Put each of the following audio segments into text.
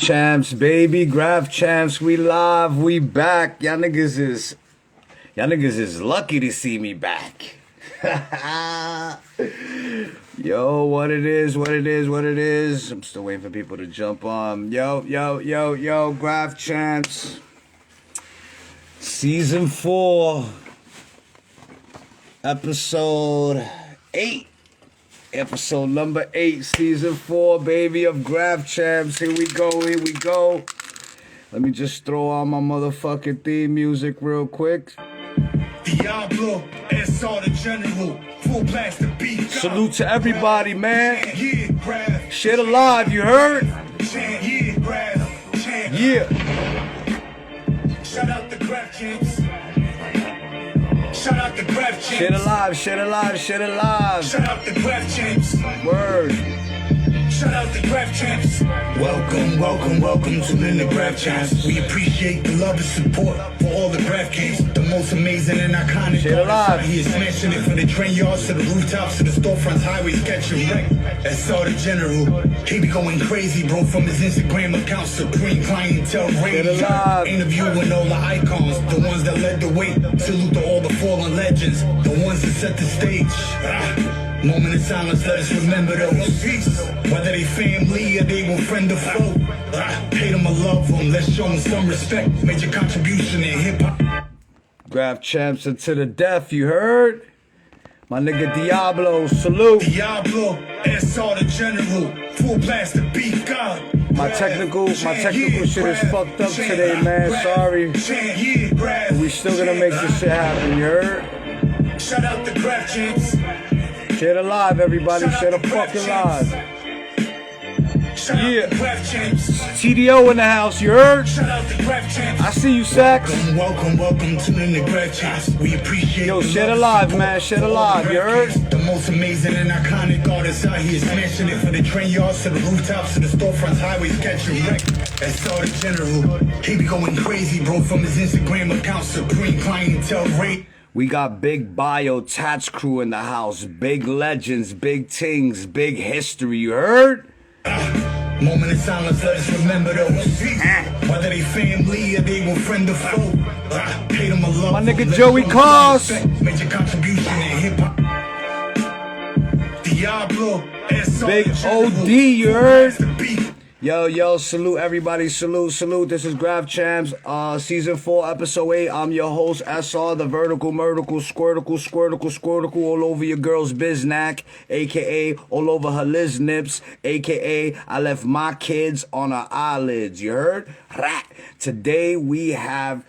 Champs, baby, Graph Champs, we live, we back. Y'all niggas is lucky to see me back. Yo, what it is. I'm still waiting for people to jump on. Yo, Graph Champs. Season 4, episode 8. Episode number 8, season 4, baby, of Graph Champs. Here we go. Let me just throw on my motherfucking theme music real quick. Diablo, S.R. the General, full blast of beat. Salute to everybody, man. Shit alive, you heard? Yeah. Shout out the Graph Champs. Shout out the Graph Champs. Shit alive. Shout out the Graph Champs. Word. Shout out the Graph Champs. Welcome to the Graph Champs. We appreciate the love and support for all the Graph Games. The most amazing and iconic. Shit alive. He is smashing it from the train yards to the rooftops to the storefronts, highways, catching wreck. S.R. the General. He be going crazy, bro, from his Instagram account. Supreme clientele range. Interviewing all the icons, the ones that led the way. Salute to all the fallen legends, the ones that set the stage. Moment of silence, let us remember those. Whether they family or they were friend or foe. Hate them or love them, let's show them some respect. Major contribution in hip-hop. Graph Champs to the death, you heard? My nigga Diablo, salute. Diablo, S.R. the General, full blast of beat God. My technical shit is fucked up today, man. Sorry. But we still gonna make this shit happen, you heard? Shout out the Graph Champs. Shit alive, everybody. Shit a fucking live. Yeah. TDO in the house, you heard? I see you, Sax. Welcome to the Graph Champs. We appreciate. Yo, shit alive, man. Shit alive, you heard? The most amazing and iconic artists out here smashing it from the train yards to the rooftops to the storefronts, highways, catching wreck. S.R. the General. He be going crazy, bro, from his Instagram account. Supreme clientele rate. We got big BIO T.A.T.S crew in the house. Big legends, big things, big history, you heard? Moment of silence, let us remember those. Whether they family or they were friend or foe. Hate them or love. My nigga Joey Cos. Major contribution in hip-hop. Diablo, big OD, you heard? Yo, salute everybody, salute. This is Graph Champs, season 4, episode 8. I'm your host, SR, the vertical, squirticle, all over your girl's biznack, aka all over her liz nips, aka I left my kids on her eyelids, you heard? Today we have,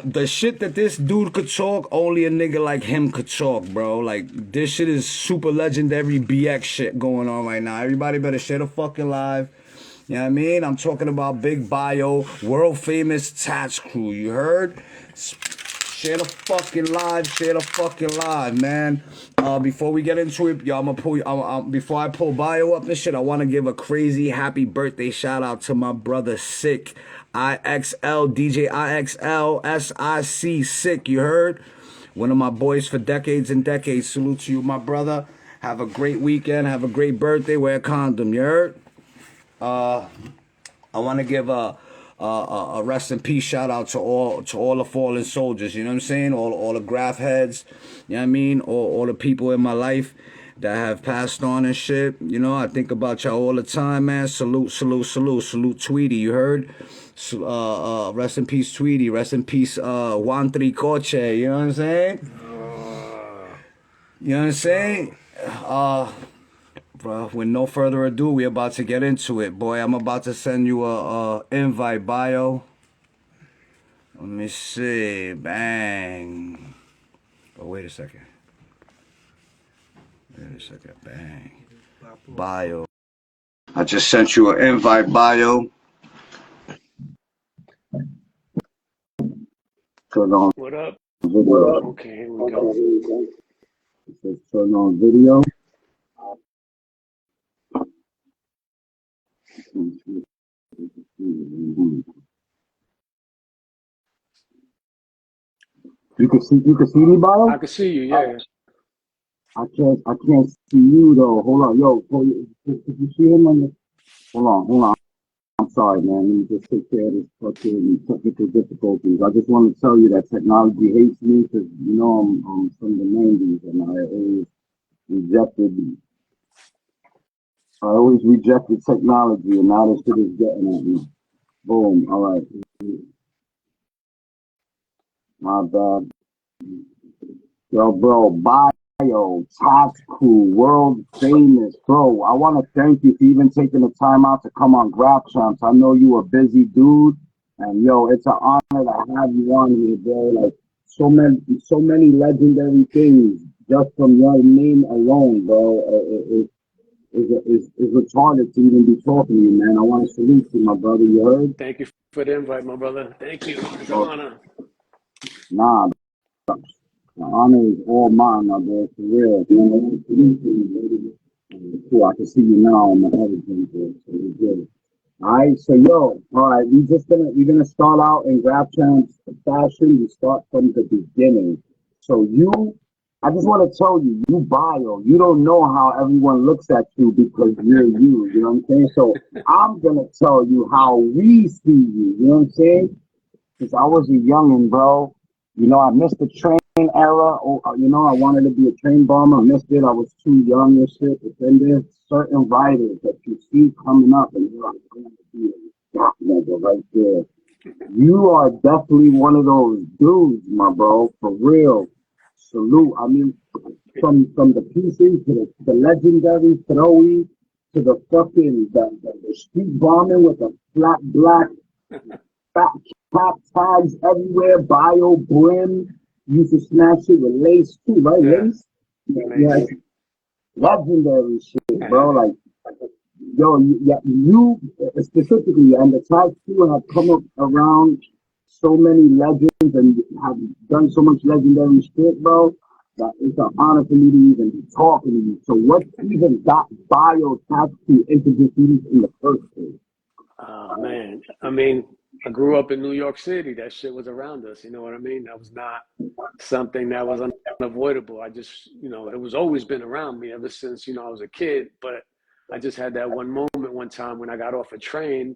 the shit that this dude could talk, only a nigga like him could talk, bro. Like, this shit is super legendary BX shit going on right now. Everybody better share the fucking live. You know what I mean? I'm talking about Big BIO, world famous T.A.T.S crew. You heard? Share the fucking live, man. Before we get into it, yo, before I pull BIO up and shit, I want to give a crazy happy birthday shout out to my brother Sick. IXL, DJ IXL, SIC, Sick, you heard? One of my boys for decades and decades. Salute to you, my brother. Have a great weekend. Have a great birthday. Wear a condom, you heard? I want to give a rest in peace shout out to all the fallen soldiers, you know what I'm saying? All the graph heads, you know what I mean? All the people in my life that have passed on and shit. You know, I think about y'all all the time, man. Salute, Tweety, you heard? Rest in peace, Tweety. Rest in peace, Juan Tricoche, you know what I'm saying? You know what I'm saying? Bro, with no further ado, we about to get into it. Boy, I'm about to send you a invite, BIO. Let me see. Bang. Oh, wait a second. Bang. BIO. I just sent you an invite, BIO. Turn on. What up? Video. Okay, here we go. Turn on video. You can see me, BIO? I can see you, yeah. I can't see you though. Hold on, yo. Can you see him on the? Hold on. I'm sorry, man. Let me just take care of this fucking technical difficulties. I just want to tell you that technology hates me because you know I'm from the '90s and rejected. I always rejected technology, and now this shit is getting at me. Boom. All right. My bad. Yo, bro. BIO T.A.T.S CREW, world famous, bro. I want to thank you for even taking the time out to come on Graph Champs. I know you a busy dude, and yo, it's an honor to have you on here, bro. Like so many legendary things just from your name alone, bro. Is retarded to even be talking to you, man. I want to salute you, my brother. You heard? Thank you for the invite, my brother. Thank you. It's an Bro, honor. nah, the honor is all mine, my bro. For real. Man, I want to salute you, baby. Cool. I can see you now on the other thing, bro. So we're good. All right, so yo, all right, we're gonna start out in Graph Champs fashion. We start from the beginning. So I just want to tell you, you bio, you don't know how everyone looks at you because you're you. You know what I'm saying? So I'm gonna tell you how we see you. You know what I'm saying? Since I was a youngin', bro, you know, I missed the train era. You know, I wanted to be a train bomber. I missed it. I was too young and shit. But then there's certain writers that you see coming up, and you're like, I'm going to be a rock nigga right there. You are definitely one of those dudes, my bro. For real. Salute. I mean, from the PC to the legendary throwy to the fucking the street bombing with the flat black fat cap tags everywhere, bio brim. Used to smash it with lace too, right? Yeah, Lace? Yeah, yeah, nice. legendary shit, bro. Like, yo, you specifically and the type two have come up around so many legends and have done so much legendary shit, bro. That it's an honor for me to even be talking to you. So, what even got bio tattoo into this in the first place? Oh man, I mean, I grew up in New York City. That shit was around us. You know what I mean? That was not something that was unavoidable. I just, it was always been around me ever since, I was a kid. But I just had that one moment one time when I got off a train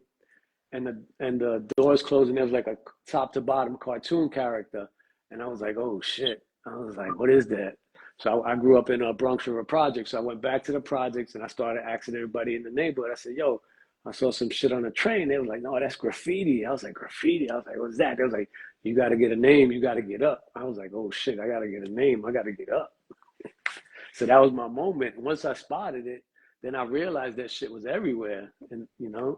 and the doors closed and there was like a top to bottom cartoon character, and I was like, oh shit. I was like, what is that? So I grew up in a Bronx River project. So I went back to the projects and I started asking everybody in the neighborhood. I said, yo, I saw some shit on the train. They was like, no, that's graffiti. I was like, graffiti? I was like, what's that? They was like, you got to get a name. You got to get up. I was like, oh shit, I got to get a name. I got to get up. So that was my moment. Once I spotted it, then I realized that shit was everywhere and,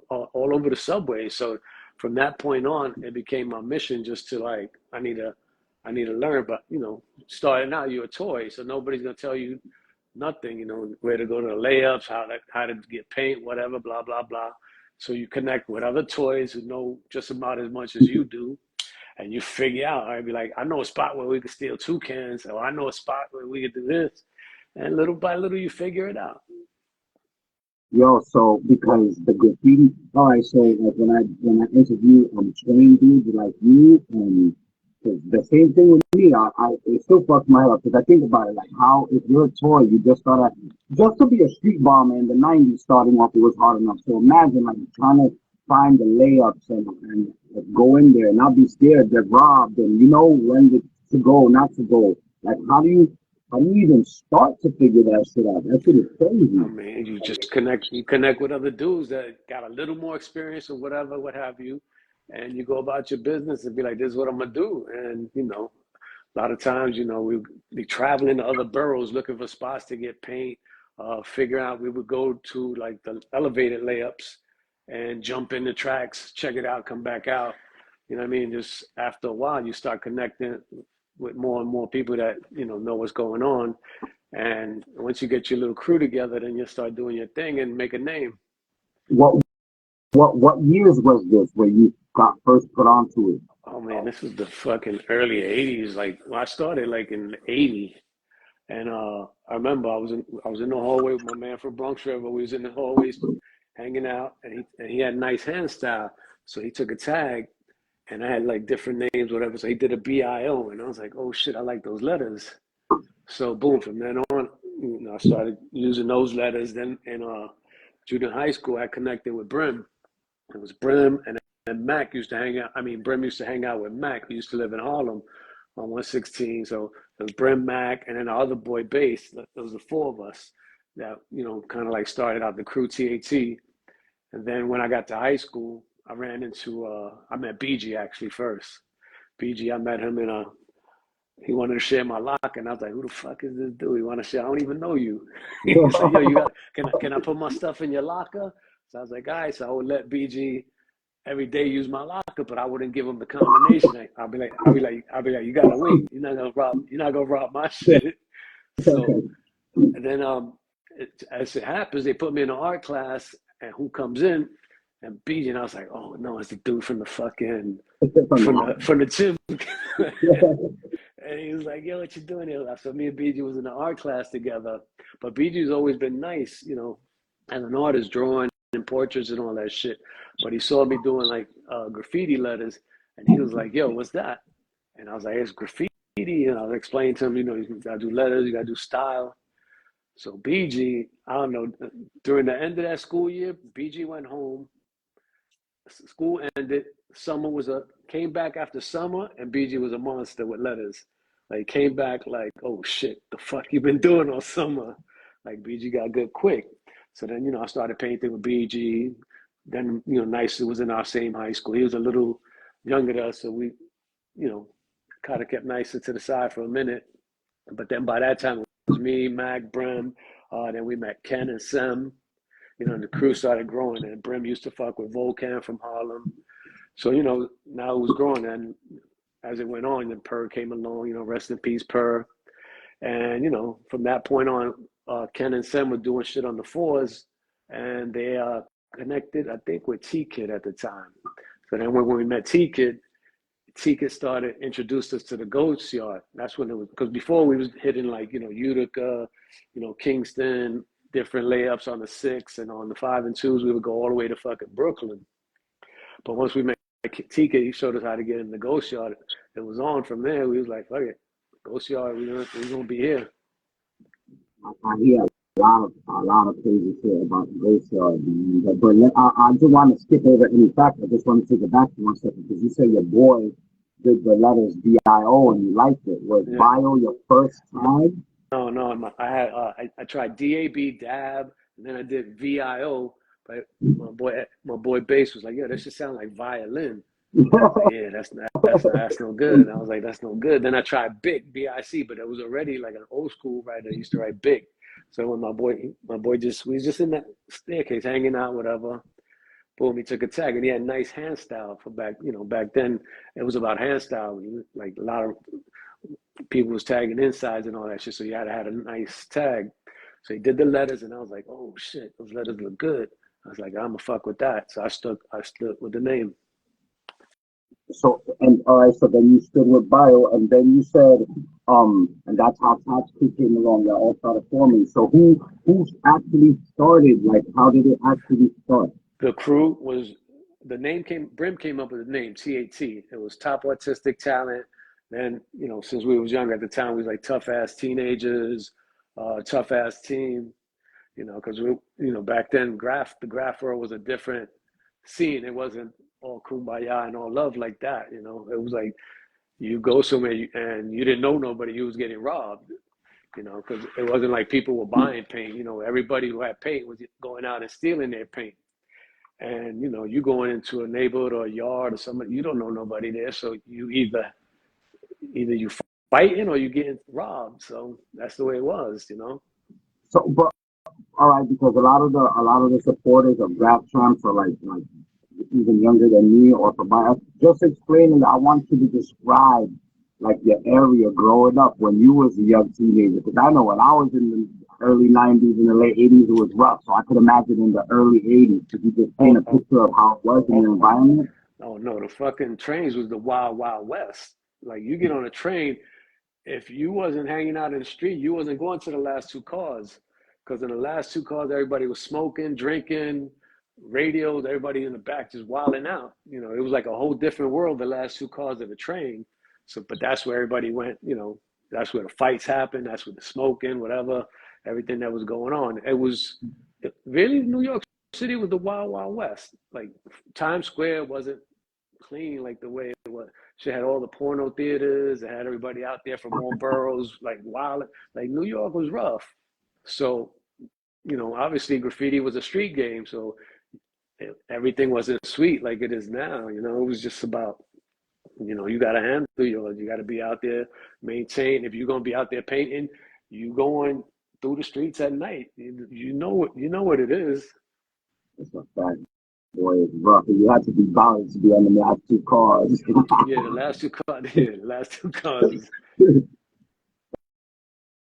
all over the subway. So from that point on, it became my mission just to like, I need to learn. But, starting out, you're a toy. So nobody's going to tell you nothing, where to go to the layups, how to get paint, whatever, blah, blah, blah. So you connect with other toys who know just about as much as you do. And you figure out, I'd be like, I know a spot where we could steal 2 cans, or I know a spot where we could do this. And little by little, you figure it out. Yo, so because the graffiti, all right. So like when I interview trained dudes like you, and 'cause the same thing with me, it still fucks my head up because I think about it like how if you're a toy, you just start just to be a street bomber in the '90s starting off, it was hard enough. So imagine like trying to find the layups and like, go in there and not be scared, get robbed, and you know when to go, not to go. Like how do you even start to figure that shit out? That shit is I crazy. mean, you connect with other dudes that got a little more experience or whatever, what have you, and you go about your business and be like, this is what I'm gonna do. And a lot of times, we be traveling to other boroughs looking for spots to get paint. Figure out we would go to like the elevated layups and jump in the tracks, check it out, come back out. You know what I mean? Just after a while, you start connecting with more and more people that know what's going on. And once you get your little crew together, then you start doing your thing and make a name. What what years was this where you got first put onto it? Oh man, this was the fucking early '80s. Like I started like in '80, and I remember I was in the hallway with my man from Bronx River. We was in the hallways hanging out, and he had nice hand style. So he took a tag, and I had like different names, whatever. So he did a BIO, and I was like, oh shit, I like those letters. So boom, from then on, I started using those letters. Then and junior high school, I connected with Brim. It was Brim and Mac used to hang out. I mean, Brim used to hang out with Mac. He used to live in Harlem on 116. So it was Brim, Mac, and then the other boy, Bass. It was the four of us that, you know, kind of like started out the crew TAT. And then when I got to high school, I ran into, I met BG actually first. BG, I met him in he wanted to share my locker, and I was like, "Who the fuck is this dude? He want to share? I don't even know you." He's like, "Yo, can I put my stuff in your locker?" So I was like, "All right." So I would let BG every day use my locker, but I wouldn't give him the combination. I'll be like, you gotta wait. You're not gonna rob my shit. So, and then as it happens, they put me in an art class, and who comes in? And BG, and I was like, "Oh no, it's the dude from the fucking from the gym." And he was like, "Yo, what you doing here?" So me and BG was in the art class together. But BG's always been nice, you know, as an artist, drawing and portraits and all that shit. But he saw me doing like graffiti letters, and he was like, "Yo, what's that?" And I was like, "It's graffiti." And I was explaining to him, you know, you gotta do letters, you gotta do style. So BG, I don't know, during the end of that school year, BG went home. School ended. Summer came back after summer, and BG was a monster with letters. Like came back like, "Oh shit, the fuck you been doing all summer?" Like BG got good quick. So then, you know, I started painting with BG. Then, you know, Nice was in our same high school. He was a little younger than us, so we, you know, kind of kept Nice to the side for a minute. But then by that time, it was me, Mac, Brim. Then we met Ken and Sem. You know, and the crew started growing, and Brim used to fuck with Volcan from Harlem. So, you know, now it was growing, and as it went on, then Purr came along, you know, rest in peace, Purr. And, you know, from that point on, Ken and Sem were doing shit on the fours, and they connected, I think, with T-Kid at the time. So then when we met T-Kid, T-Kid started, introduced us to the Ghost Yard. That's when it was, because before we was hitting like, you know, Utica, you know, Kingston, different layups on the 6 and on the 5 and 2s, we would go all the way to fucking Brooklyn. But once we met TK, he showed us how to get in the Ghost Yard. It was on from there. We was like, fuck it, Ghost Yard, we're gonna be here. I hear a lot of crazy shit about the Ghost Yard, man. But I just want to skip over any facts. I just want to take it back for 1 second because you say your boy did the letters BIO and you liked it. Was BIO your first time? No. I tried DAB, DAB, and then I did VIO. But my boy Bass was like, "Yo, that should sound like violin." I was like, "Yeah, that's no good." And I was like, "That's no good." Then I tried BIC, BIC, but it was already like an old school writer. He used to write BIC. So when my boy we was just in that staircase hanging out, whatever. Boom, he took a tag, and he had nice hand style for back. You know, back then it was about hand style. Like a lot of people was tagging insides and all that shit. So he had to have a nice tag. So he did the letters, and I was like, "Oh shit, those letters look good." I was like, "I'm gonna fuck with that." So I stood with the name. So and all right, so then you stood with Bio, and then you said, and that's how TATS CREW came along. That all started forming. So who actually started? Like, how did it actually start? The crew was Brim came up with the name TAT. It was Top Artistic Talent. Then, you know, since we was younger at the time, we was like tough ass teenagers, tough ass team. You know, because we, you know, back then the graph world was a different scene. It wasn't all kumbaya and all love like that. You know, it was like you go somewhere and you didn't know nobody, you was getting robbed. You know, because it wasn't like people were buying paint. You know, everybody who had paint was going out and stealing their paint. And, you know, you going into a neighborhood or a yard or somebody, you don't know nobody there. So you either you fighting or you getting robbed. So that's the way it was, you know. So, but all right, because a lot of the supporters of Graf Champs are like even younger than me or from my just explaining. I want you to describe like your area growing up when you was a young teenager, because I know when I was in the early '90s and the late '80s it was rough. So I could imagine in the early '80s. Could you just paint a picture of how it was in the environment? Oh no, the fucking trains was the wild, wild west. Like you get on a train, if you wasn't hanging out in the street, you wasn't going to the last two cars. Because in the last two cars, everybody was smoking, drinking, radios, everybody in the back just wilding out. You know, it was like a whole different world, the last two cars of the train. So, but that's where everybody went, you know, that's where the fights happened. That's where the smoking, whatever, everything that was going on. It was really New York City was the Wild Wild West. Like Times Square wasn't clean like the way it was. She had all the porno theaters. It had everybody out there from all boroughs, like wild. Like New York was rough. So, you know, obviously graffiti was a street game. So everything wasn't sweet like it is now. You know, it was just about, you know, you got to handle yours. You got to be out there, maintain. If you're going to be out there painting, you going through the streets at night. You know what it is. It's a fact. Boy, it's rough. You had to be balanced to be on the last two cars. Yeah, the last two cars. Yeah, the last two cars.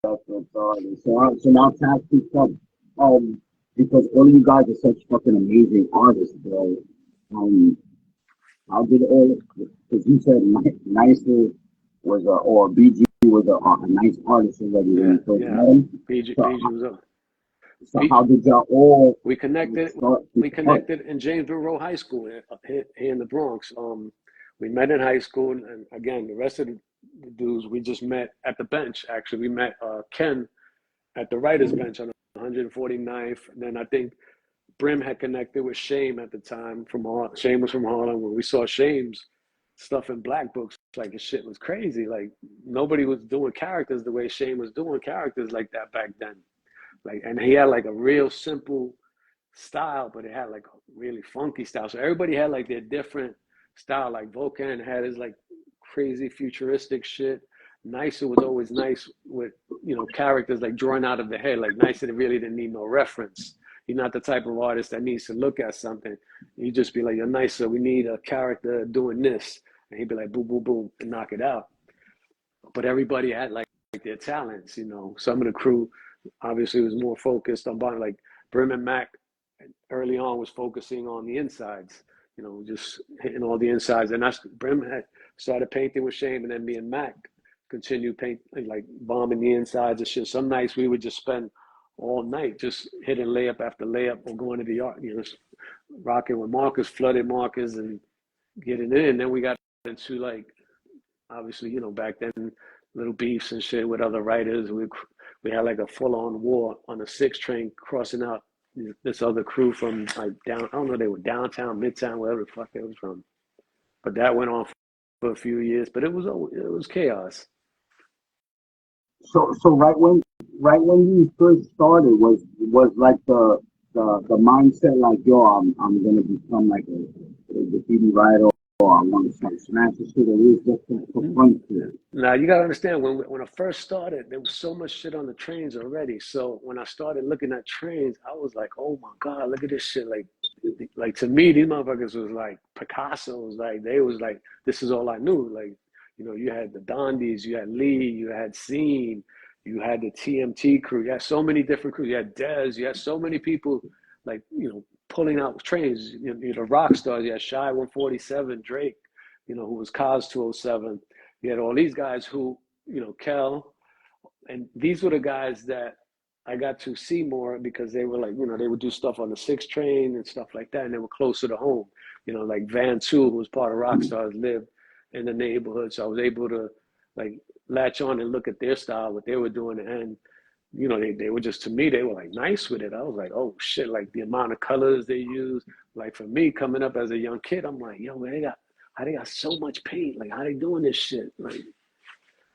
That's so now TATS CREW, because all of you guys are such fucking amazing artists, bro. How did all? Because you said Nicer was or BG was a nice artist already when you first met him. BG was up. So how did y'all all? We connected. We connected in Janesville Road High School here in the Bronx. We met in high school, and again, the rest of the dudes we just met at the bench. Actually, we met Ken at the writers' bench on 149th, and then I think Brim had connected with Shame at the time from Harlem. Shame was from Harlem. When we saw Shame's stuff in Black Books, like his shit was crazy. Like nobody was doing characters the way Shame was doing characters like that back then. Like, and he had like a real simple style, but it had like a really funky style. So everybody had like their different style. Like Volcan had his like crazy futuristic shit. Nicer was always nice with, you know, characters like drawn out of the head. Like Nicer really didn't need no reference. He's not the type of artist that needs to look at something. You just be like, you're Nicer, we need a character doing this. And he'd be like, boom, boom, boom, and knock it out. But everybody had like their talents, you know. Some of the crew obviously was more focused on buying, like Brim and Mac early on was focusing on the insides, you know, just hitting all the insides. And that's Brim had started painting with Shame, and then me and Mac continued painting, like bombing the insides and shit. Some nights we would just spend all night just hitting layup after layup or going to the yard, you know, rocking with markers, flooded markers, and getting in. And then we got into like, obviously, you know, back then, little beefs and shit with other writers. We had like a full-on war on a 6 train crossing out this other crew from like down, I don't know, they were downtown, midtown, wherever the fuck they was from. But that went on for a few years, but it was chaos. So right when you first started was like the mindset like, yo, I'm gonna become like a graffiti writer, or I want to start smashing shit, or it was just for fun shit. Now you gotta understand, when I first started, there was so much shit on the trains already. So when I started looking at trains, I was like, oh my god, look at this shit. Like to me, these motherfuckers was like Picasso's. Like they was like, this is all I knew. Like, you know, you had the Dondis, you had Lee, you had Scene, you had the TMT crew. You had so many different crews. You had Dez. You had so many people, like, you know, pulling out trains. You know, the rock stars. You had Shy 147, Drake, you know, who was Cos 207. You had all these guys who, you know, Kel, and these were the guys that I got to see more because they were like, you know, they would do stuff on the 6 train and stuff like that, and they were closer to home. You know, like Van Tu, who was part of Rockstars, lived in the neighborhood, so I was able to like latch on and look at their style, what they were doing, and you know, they were just, to me, they were like nice with it. I was like, oh shit, like the amount of colors they use. Like for me, coming up as a young kid, I'm like, yo, man, how they got so much paint? Like, how they doing this shit? Like,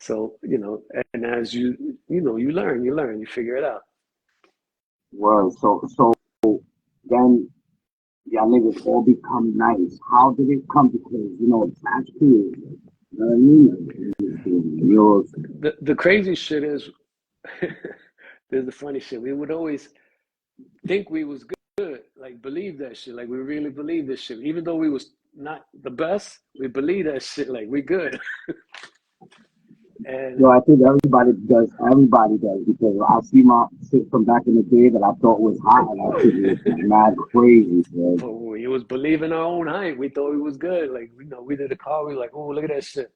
so, you know, and as you know, you learn, you figure it out. Well, so then y'all niggas all become nice. How did it come? Because, you know, TATS CREW, you know what I mean? The crazy shit is, there's the funny shit. We would always think we was good, like believe that shit, like we really believe this shit. Even though we was not the best, we believe that shit, like we good. And I think everybody does, because I see my shit from back in the day that I thought was hot, and that shit was mad crazy, bro. But we was believing our own hype. We thought we was good. Like, you know, we did a car, we were like, oh, look at that shit.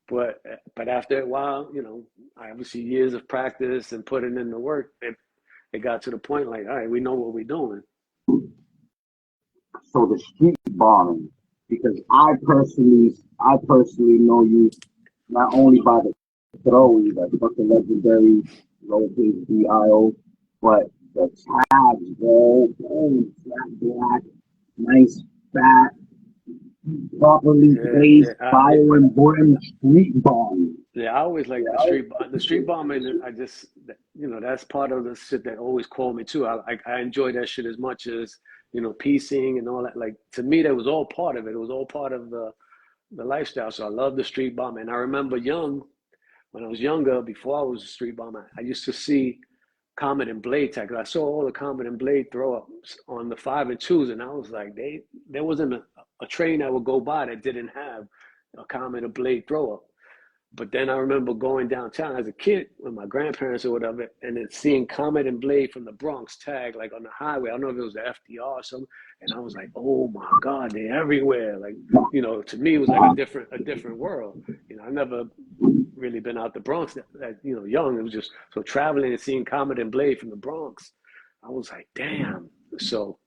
But after a while, you know, obviously years of practice and putting in the work, it got to the point like, all right, we know what we're doing. So the street bombing, because I personally know you not only by the throw, that fucking legendary lowercase BIO, but The tabs, bro. Oh, flat black, nice, fat, properly Yeah, placed, yeah, bio and boredom street bomb. yeah. I always like the street bombing. I just, you know, that's part of the shit that always called me too. I enjoy that shit as much as, you know, piecing and all that. Like to me, that was all part of it. It was all part of the lifestyle. So I love the street bombing. I remember when I was younger, before I was a street bomber, I used to see Comet and Blade tag. I saw all the Comet and Blade throw ups on the 5 and 2s, and I was like, there wasn't a train that would go by that didn't have a Comet or Blade throw up. But then I remember going downtown as a kid with my grandparents or whatever, and then seeing Comet and Blade from the Bronx tag like on the highway. I don't know if it was the FDR or something, and I was like, "Oh my God, they're everywhere!" Like, you know, to me, it was like a different world. You know, I never really been out the Bronx that you know young. It was just so traveling and seeing Comet and Blade from the Bronx. I was like, "Damn!" So,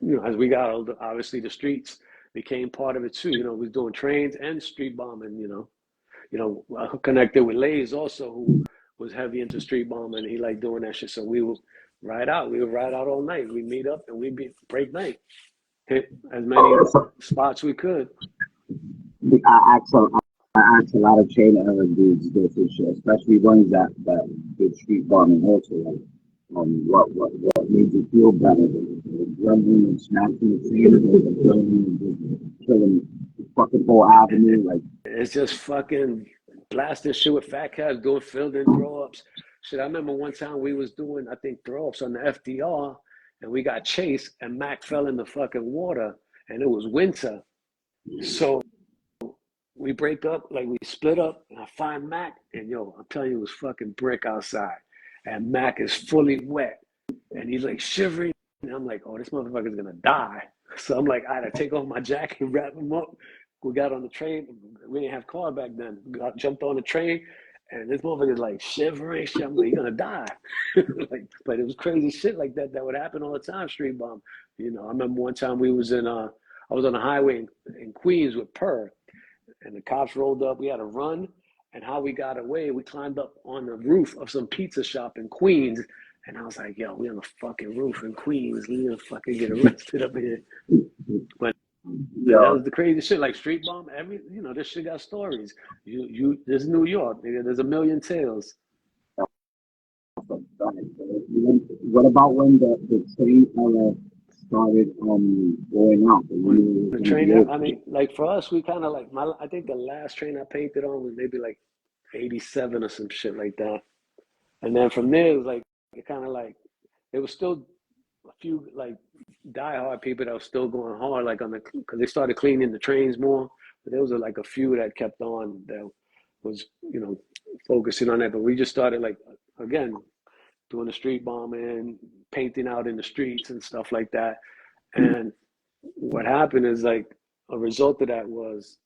you know, as we got older, obviously the streets became part of it too. You know, we was doing trains and street bombing. I connected with Lays also, who was heavy into street bombing. He liked doing that shit. So we would ride out. We would ride out all night. We meet up and we'd be break night, hit as many spots we could. I asked a, I asked a lot of chain era dudes this shit, especially ones that did street bombing also. Like, what made you feel better? The drumming and smashing the chain, or the drumming and just killing the fucking whole avenue. Like, It's just fucking blasting shit with fat cats, doing field and throw ups. Shit, I remember one time we was doing, I think, throw ups on the FDR, and we got chased, and Mac fell in the fucking water, and it was winter. So we break up, like we split up, and I find Mac, and yo, I'm telling you, it was fucking brick outside, and Mac is fully wet, and he's like shivering, and I'm like, oh, this motherfucker's gonna die. So I'm like, I had to take off my jacket and wrap him up. We got on the train. We didn't have car back then. Jumped on the train, and this motherfucker's like shivering. Shit. I'm like, you're gonna die. Like, but it was crazy shit like that that would happen all the time. Street bomb. You know, I remember one time we was I was on the highway in Queens with Per, and the cops rolled up. We had to run, and how we got away, we climbed up on the roof of some pizza shop in Queens, and I was like, yo, we on the fucking roof in Queens. We gonna fucking get arrested up here. But that yo, was the crazy shit. Like street bomb, this shit got stories. This is New York, nigga. There's a million tales. what about when the train era started going out? When the train, I mean, like for us, we kind of like I think the last train I painted on was maybe like '87 or some shit like that. And then from there, it was like it kind of like it was still a few like diehard people that were still going hard, like because they started cleaning the trains more. But there was like a few that kept on that was focusing on that. But we just started like again doing the street bombing, painting out in the streets and stuff like that. And what happened is like a result of that was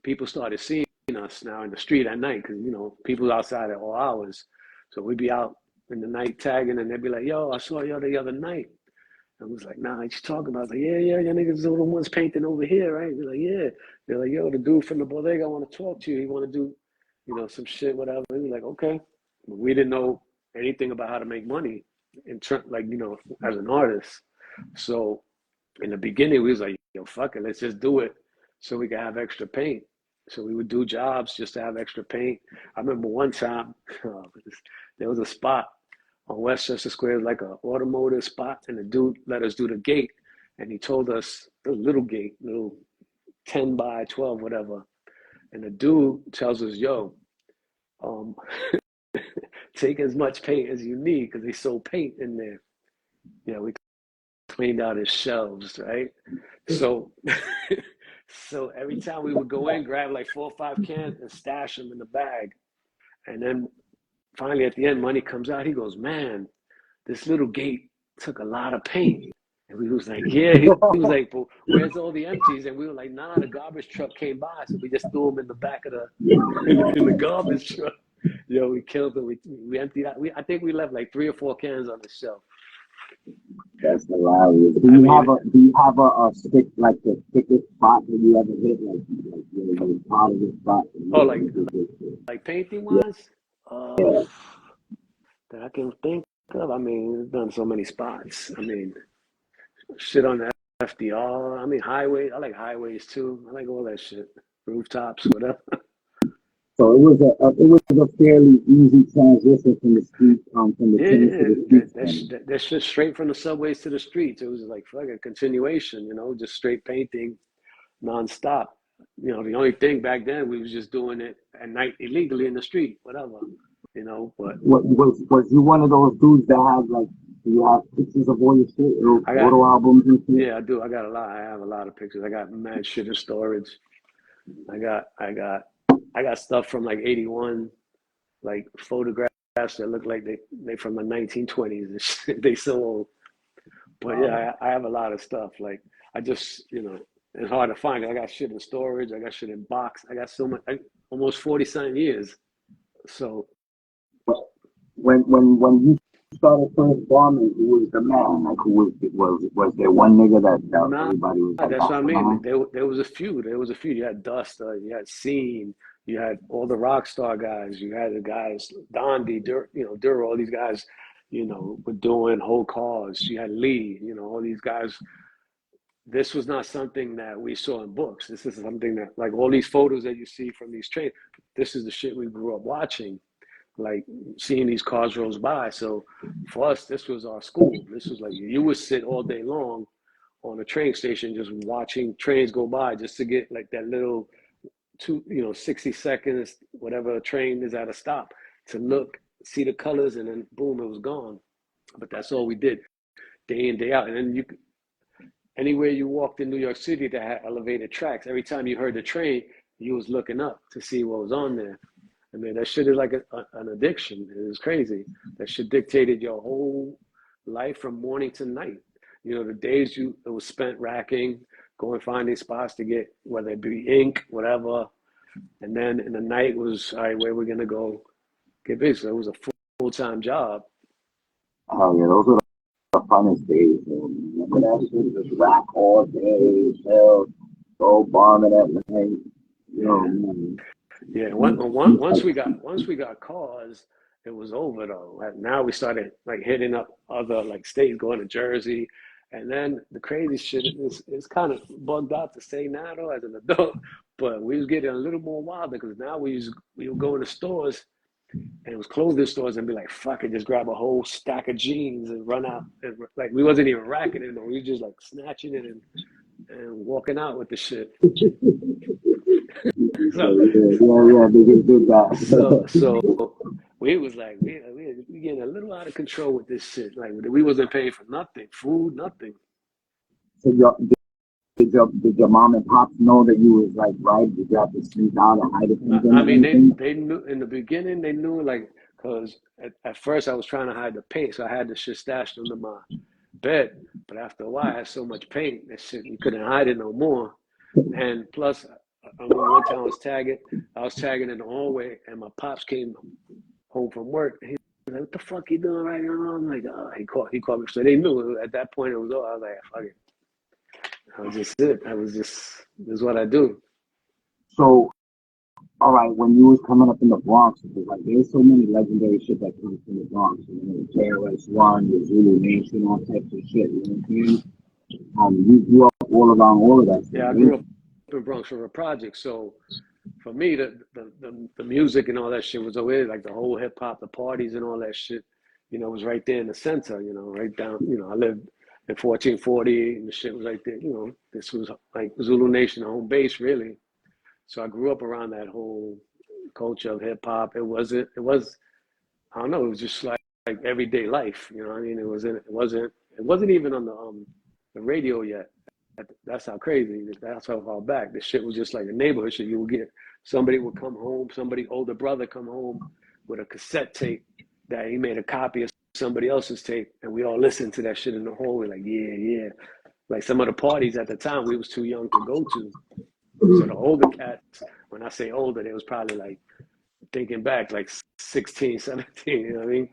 people started seeing us now in the street at night because people outside at all hours. So we'd be out in the night tagging, and they'd be like, "Yo, I saw you the other night." I was like, "Nah, what you talking about?" I was like, "Yeah, your niggas are the ones painting over here, right?" They're like, "Yeah." They're like, "Yo, the dude from the bodega, I want to talk to you. He want to do, some shit, whatever." And we're like, "Okay." But we didn't know anything about how to make money as an artist. So in the beginning, we was like, "Yo, fuck it, let's just do it so we can have extra paint." So we would do jobs just to have extra paint. I remember one time there was a spot on Westchester Square, like an automotive spot, and the dude let us do the gate, and he told us a little gate, little 10 by 12, whatever. And the dude tells us, "Yo, um, take as much paint as you need because they sold paint in there." We cleaned out his shelves, right? So, so every time we would go in, grab like 4 or 5 cans and stash them in the bag, and then finally at the end, money comes out. He goes, "Man, this little gate took a lot of paint." And we was like, "Yeah." He was like, "Well, where's all the empties?" And we were like, "Nah, the garbage truck came by, so we just threw them in the back of in the garbage truck." We killed them. We emptied out. I think we left like 3 or 4 cans on the shelf. That's hilarious. Do you have a stick, like the thickest spot that you ever hit, like you're proud of this spot? Oh, like painting wise, that I can think I mean, we've done so many spots. I mean, shit on the FDR. I mean, highway. I like highways too. I like all that shit. Rooftops, whatever. So it was a fairly easy transition from the street from the city to Yeah, the streets. that shit straight from the subways to the streets. It was like fucking continuation, just straight painting nonstop. The only thing back then we was just doing it at night illegally in the street, whatever. But What was you one of those dudes that had like you have pictures of all your shit, or I got photo albums and shit? yeah, I do. I got a lot. I have a lot of pictures. I got mad shit in storage. I got I got I got stuff from like '81, like photographs that look like they from the 1920s and shit. They so old. But yeah, I have a lot of stuff. Like I just, it's hard to find. I got shit in storage. I got shit in box. I got so much, almost 40 something years. So When you started first bombing, who was the man? Like who was there one nigga that nah, everybody was like that's what I bouncing mean. on? There was a few. There was a few. You had Duster. You had Scene. You had all the rock star guys. You had the guys Dondi, Duro. All these guys, were doing whole cars. You had Lee. All these guys. This was not something that we saw in books. This is something that, like all these photos that you see from these trains, this is the shit we grew up watching, like seeing these cars rolls by. So for us, this was our school. This was like you would sit all day long on a train station just watching trains go by just to get like that little 60 seconds, whatever a train is at a stop, to look, see the colors, and then boom, it was gone. But that's all we did day in, day out. And then anywhere you walked in New York City that had elevated tracks, every time you heard the train, you was looking up to see what was on there. I mean, that shit is like an addiction. It was crazy. That shit dictated your whole life from morning to night. The days it was spent racking, going finding spots to get, whether it be ink, whatever. And then in the night was, all right, where we going to go get busy. So it was a full-time job. Oh yeah, those were the funnest days. Man. Remember that shit? Just rack all day, hell, go bombing at night. Yo, Yeah. man. Yeah, once we got cars, it was over though. Like now we started like hitting up other like states, going to Jersey, and then the crazy shit is it's kind of bugged out to say now though as an adult, but we was getting a little more wild because now we would go into stores and it was clothing stores and be like, fuck it, just grab a whole stack of jeans and run out. And, like we wasn't even racking it, we were just like snatching it and walking out with the shit. Yeah, So they just did so that. so we was like we getting a little out of control with this shit. Like we wasn't paying for nothing, food, nothing. So did your mom and pops know that you was like right? Did you have to sneak out and hide it from them I or mean, anything? they knew in the beginning. They knew like because at first I was trying to hide the paint, so I had the shit stashed under my bed. But after a while, I had so much paint that shit you couldn't hide it no more. And plus, I remember one time I was tagging in the hallway, and my pops came home from work. And he was like, "What the fuck you doing right now?" I'm like, "Oh," he called me. So they knew at that point it was all. I was like, "Fuck it." I was just it. This is what I do. So, all right, when you was coming up in the Bronx, because like there's so many legendary shit that comes from the Bronx. The KRS-One, the Zulu Nation, all types of shit. You know what I'm saying? You grew up all around all of that shit, Yeah, I right? grew up in Bronx from a project, so for me, the music and all that shit was always like the whole hip hop, the parties and all that shit. Was right there in the center. Right down. I lived in 1440, and the shit was right there. This was like Zulu Nation, home base, really. So I grew up around that whole culture of hip hop. It wasn't. It was. I don't know. It was just like everyday life. You know what I mean? It wasn't. It wasn't. It wasn't even on the radio yet. That's how crazy. That's how far back. The shit was just like a neighborhood shit. You would get somebody would come home, somebody older brother come home with a cassette tape that he made a copy of somebody else's tape, and we all listened to that shit in the hallway. Like yeah. Like some of the parties at the time, we was too young to go to. So the older cats, when I say older, they was probably like thinking back, like 16, 17. You know what I mean?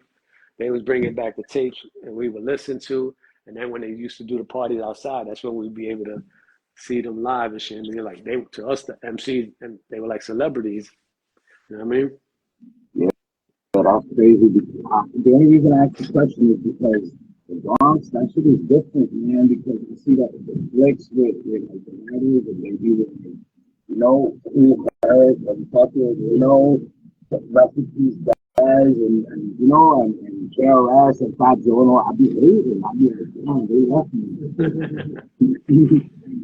They was bringing back the tapes, and we would listen to. And then when they used to do the parties outside, that's when we'd be able to see them live and shit. And they're like, they to us the MCs, and they were like celebrities. You know what I mean? Yeah, that's crazy. The only reason I asked the question is because the Bronx, that shit is different, man. Because you see that the flicks with like the writers and they do with, who heard and fucking, the recipes guys and KRS and Fat Jono. I be hating. I be like, damn, they left me.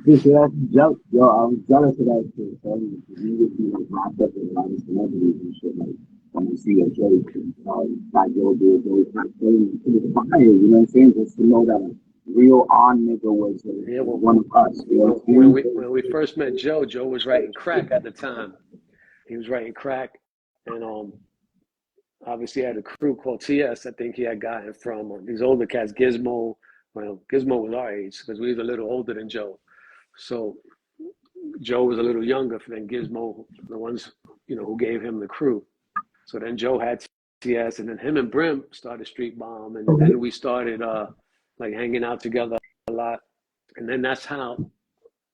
This that's jealous, yo. I was jealous of that shit. So you would be like wrapped up in a lot of celebrities and shit. Like when you see a Drake and Fat Joe do it, those kind of things. It was fire. You know what I'm saying? Just to know that a real on nigga was one of us. You know what I'm saying? When we first met Joe, Joe was writing crack at the time. He was writing crack, and obviously had a crew called TS. I think he had gotten from these older cats, Gizmo. Well, Gizmo was our age because we was a little older than Joe. So Joe was a little younger than Gizmo, the ones, who gave him the crew. So then Joe had TS, and then him and Brim started Street Bomb, and then we started like hanging out together a lot. And then that's how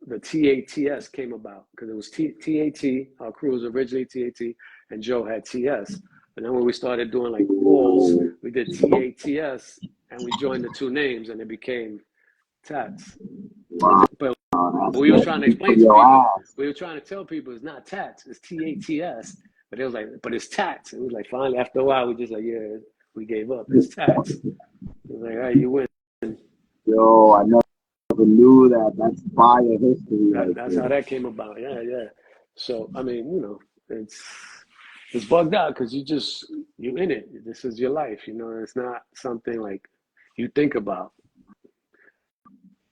the TATS came about, because it was TAT, our crew was originally TAT, and Joe had TS. And then when we started doing like walls, we did TATS, and we joined the two names, and it became TATS. But we were trying to explain to people, we were trying to tell people it's not TATS, it's TATS. But it was like, but it's TATS. It was like, finally, after a while, we just like, yeah, we gave up. It's TATS. It was like, all right, you win. Yo, I never knew that. That's fire history. That's how that came about. Yeah, yeah. So, I mean, it's bugged out because you in it. This is your life. It's not something like you think about.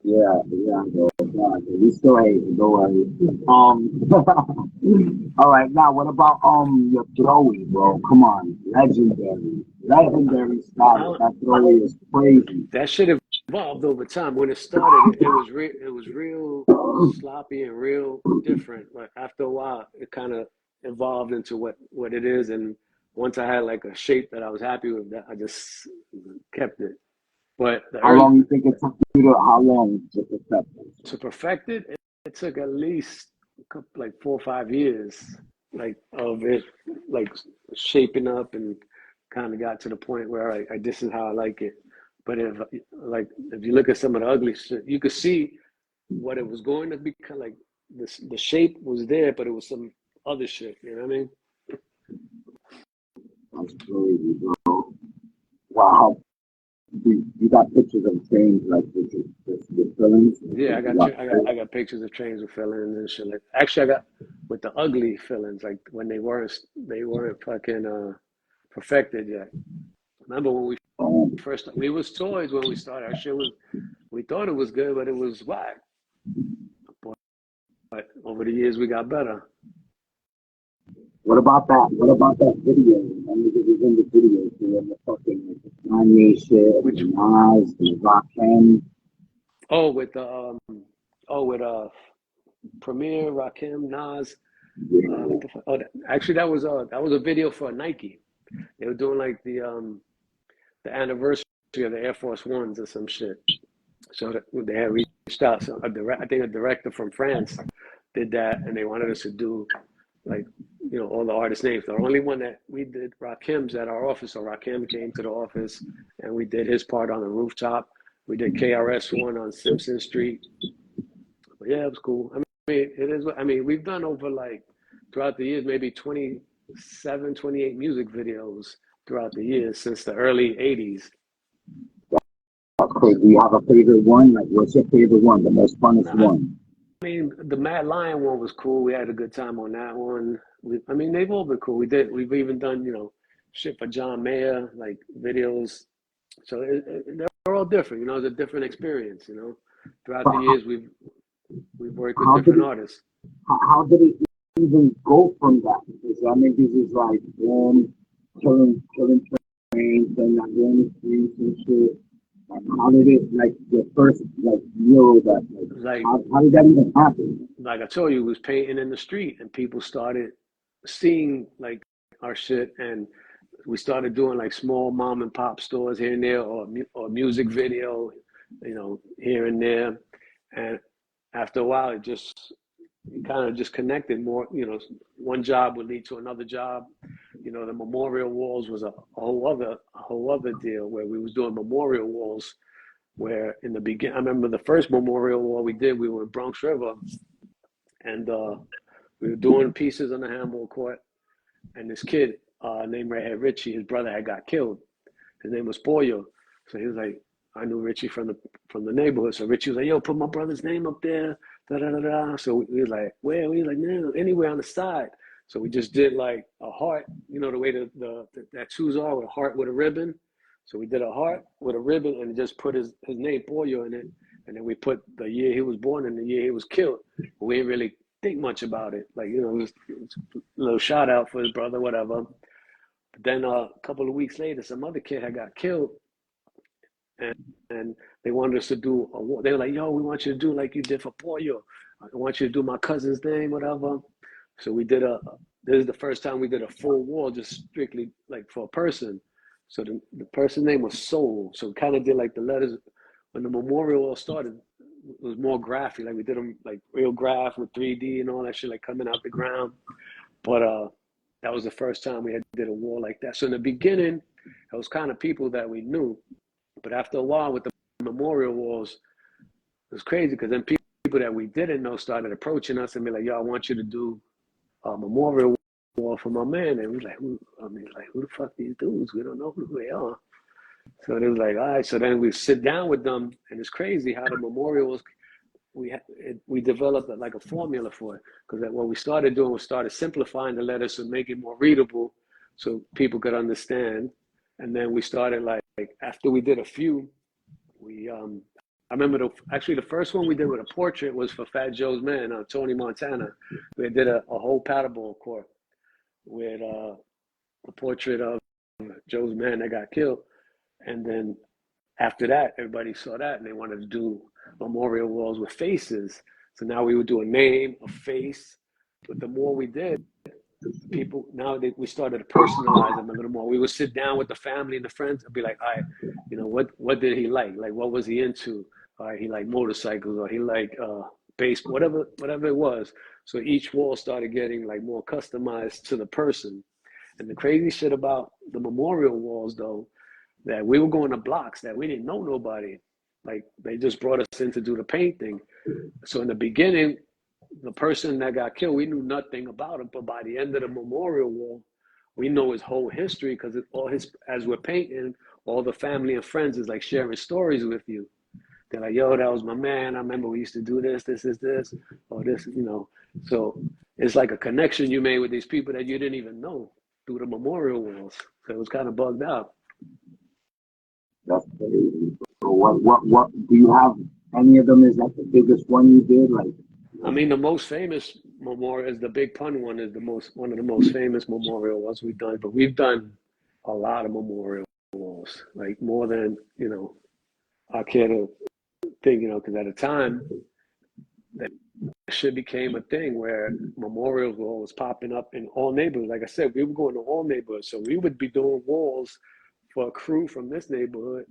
Yeah, bro. Yeah, we still hate. Don't worry. All right. Now, what about your throwing, bro? Come on, legendary style. That throwing is crazy. That shit evolved over time. When it started, it was real sloppy and real different. But after a while, it kind of evolved into what it is. And once I had like a shape that I was happy with, that I just kept it. But how long you think it took you to perfect it? To perfect it, it took at least like 4 or 5 years, like of it, like shaping up, and kind of got to the point where this is how I like it. But if you look at some of the ugly shit, you could see what it was going to be. Kind of like the shape was there, but it was some other shit. You know what I mean? That's crazy, bro. Wow. You got pictures of trains like with fillings? Yeah, I got pictures of trains with fillings and shit. Like, actually, I got with the ugly fillings, like when they weren't fucking perfected yet. Remember when we we was toys when we started. Our shit we thought it was good, but it was whack. But over the years, we got better. What about that? What about that video? I mean, it was in the video, so the fucking Kanye shit, which Nas, the Rakim. Oh, with Premier, Rakim, Nas. Yeah. Actually, that was a video for Nike. They were doing like the anniversary of the Air Force Ones or some shit. So they had reached out. So I think a director from France did that, and they wanted us to do like all the artist names. The only one that we did Rakim's at our office. So Rakim came to the office, and we did his part on the rooftop. We did KRS one on Simpson Street. But yeah, it was cool. I mean, it is. I mean, we've done over like throughout the years maybe 27, 28 music videos throughout the years since the early 80s. Okay, do you have a favorite one? Like, what's your favorite one? The most funnest one? I mean, the Mad Lion one was cool. We had a good time on that one. I mean, they've all been cool. We've even done, shit for John Mayer, like videos. So they're all different. It's a different experience. Throughout the years, we've worked with different artists. How did it even go from that? Because I mean, this is like killing trains, then like going to streets and shit. How did it, like, the first, like, that, how did that even happen? Like I told you, it was painting in the street, and people started seeing, like, our shit, and we started doing, like, small mom and pop stores here and there, or music video, here and there, and after a while, it kind of just connected more, one job would lead to another job, you know, the memorial walls was a whole other deal where we was doing memorial walls. Where in the beginning, I remember the first memorial wall we did. We were in Bronx River, and we were doing pieces on the handball court. And this kid named Redhead Richie, his brother had got killed. His name was Pollo. So he was like, I knew Richie from the neighborhood. So Richie was like, yo, put my brother's name up there. Da, da, da, da. So we was like, where? We was like, no, anywhere on the side. So we just did like a heart, you know, the way the tattoos are, with a heart with a ribbon. So we did a heart with a ribbon and just put his name, Pollo, in it. And then we put the year he was born and the year he was killed. We didn't really think much about it. Like, you know, it was a little shout out for his brother, whatever. But then a couple of weeks later, some other kid had got killed. And they wanted us to do a war. They were like, yo, we want you to do like you did for Pollo. I want you to do my cousin's name, whatever. So we did this is the first time we did a full wall, just strictly like for a person. So the person's name was Soul. So we kind of did like the letters. When the memorial all started, it was more graphy. Like we did them like real graph with 3D and all that shit, like coming out the ground. But that was the first time we did a wall like that. So in the beginning, it was kind of people that we knew. But after a while with the memorial walls, it was crazy because then people that we didn't know started approaching us and be like, yo, I want you to do a memorial wall for my man. And we was like, who the fuck these dudes? We don't know who they are. So it was like, all right. So then we sit down with them, and it's crazy how the memorials, we developed like a formula for it. Because what we started doing was started simplifying the letters to make it more readable so people could understand. And then we started like after we did a few, I remember the first one we did with a portrait was for Fat Joe's man, Tony Montana. We did a whole paddleball court with a portrait of Joe's man that got killed. And then after that, everybody saw that and they wanted to do memorial walls with faces. So now we would do a name, a face. But the more we did, people we started to personalize them a little more. We would sit down with the family and the friends and be like, all right, you know, what did he like? Like, what was he into? All right, he liked motorcycles, or he liked baseball, whatever it was. So each wall started getting like more customized to the person. And the crazy shit about the memorial walls, though, that we were going to blocks that we didn't know nobody. Like, they just brought us in to do the painting. So in the beginning, the person that got killed, we knew nothing about him. But by the end of the memorial wall, we know his whole history because as we're painting, all the family and friends is like sharing stories with you. They're like, yo, that was my man. I remember we used to do this, or this, you know. So it's like a connection you made with these people that you didn't even know through the memorial walls. So it was kind of bugged out. That's crazy. So what do you have? Any of them is like the biggest one you did? Like, I mean, the most famous memorial is the Big Pun one. Is one of the most famous memorial ones we've done. But we've done a lot of memorial walls, like more than, you know, I care to think, you know, because at the time that shit became a thing where memorial wall was popping up in all neighborhoods. Like I said, we were going to all neighborhoods, so we would be doing walls for a crew from this neighborhood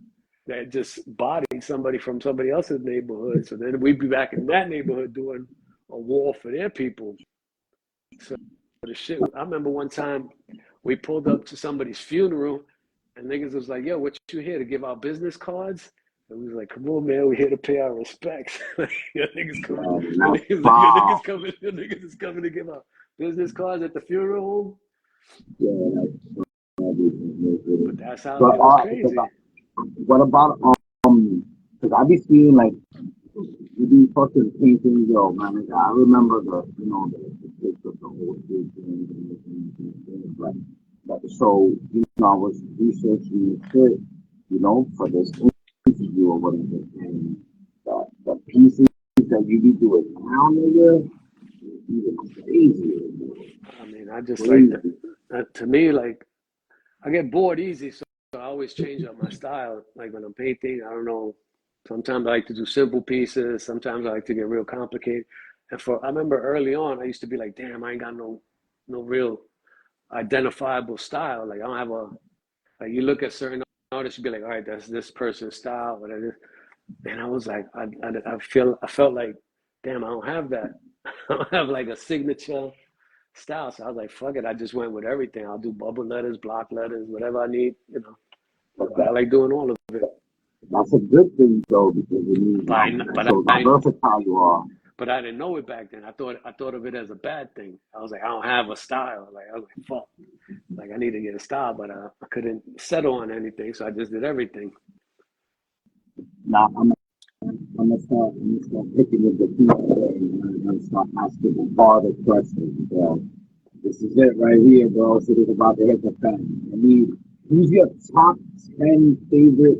that just bodied somebody from somebody else's neighborhood. So then we'd be back in that neighborhood doing a wall for their people. So the shit, I remember one time we pulled up to somebody's funeral and niggas was like, yo, what you here to give out business cards? And we was like, come on, man, we're here to pay our respects. Your niggas coming, your niggas is coming to give out business cards at the funeral home. Yeah, but that's how it was crazy. What about because I be seeing like you be fucking paintings, yo, man. Like, I remember the whole thing, like so, you know, I was researching shit, you know, for this interview or whatever, and the pieces that you be doing now, nigga, even crazy. I mean, I just like that. To me, like, I get bored easy, so I always change up my style. Like when I'm painting, I don't know. Sometimes I like to do simple pieces. Sometimes I like to get real complicated. And I remember early on, I used to be like, damn, I ain't got no real identifiable style. Like I don't have like you look at certain artists, you be like, all right, that's this person's style, whatever. And I was like, I felt like, damn, I don't have that. I don't have like a signature style. So I was like, fuck it. I just went with everything. I'll do bubble letters, block letters, whatever I need. You know, I like doing all of it. That's a good thing though, because it means But I, that but shows how I, versatile you are. but I didn't know it back then. I thought of it as a bad thing. I was like, I don't have a style. Like I was like, fuck. Like I need to get a style, but I couldn't settle on anything, so I just did everything. Now I'm gonna start picking with the people today, and I'm gonna start asking the harder questions. This is it right here, bro. So this is about to hit the fan. I mean, who's your top 10 favorite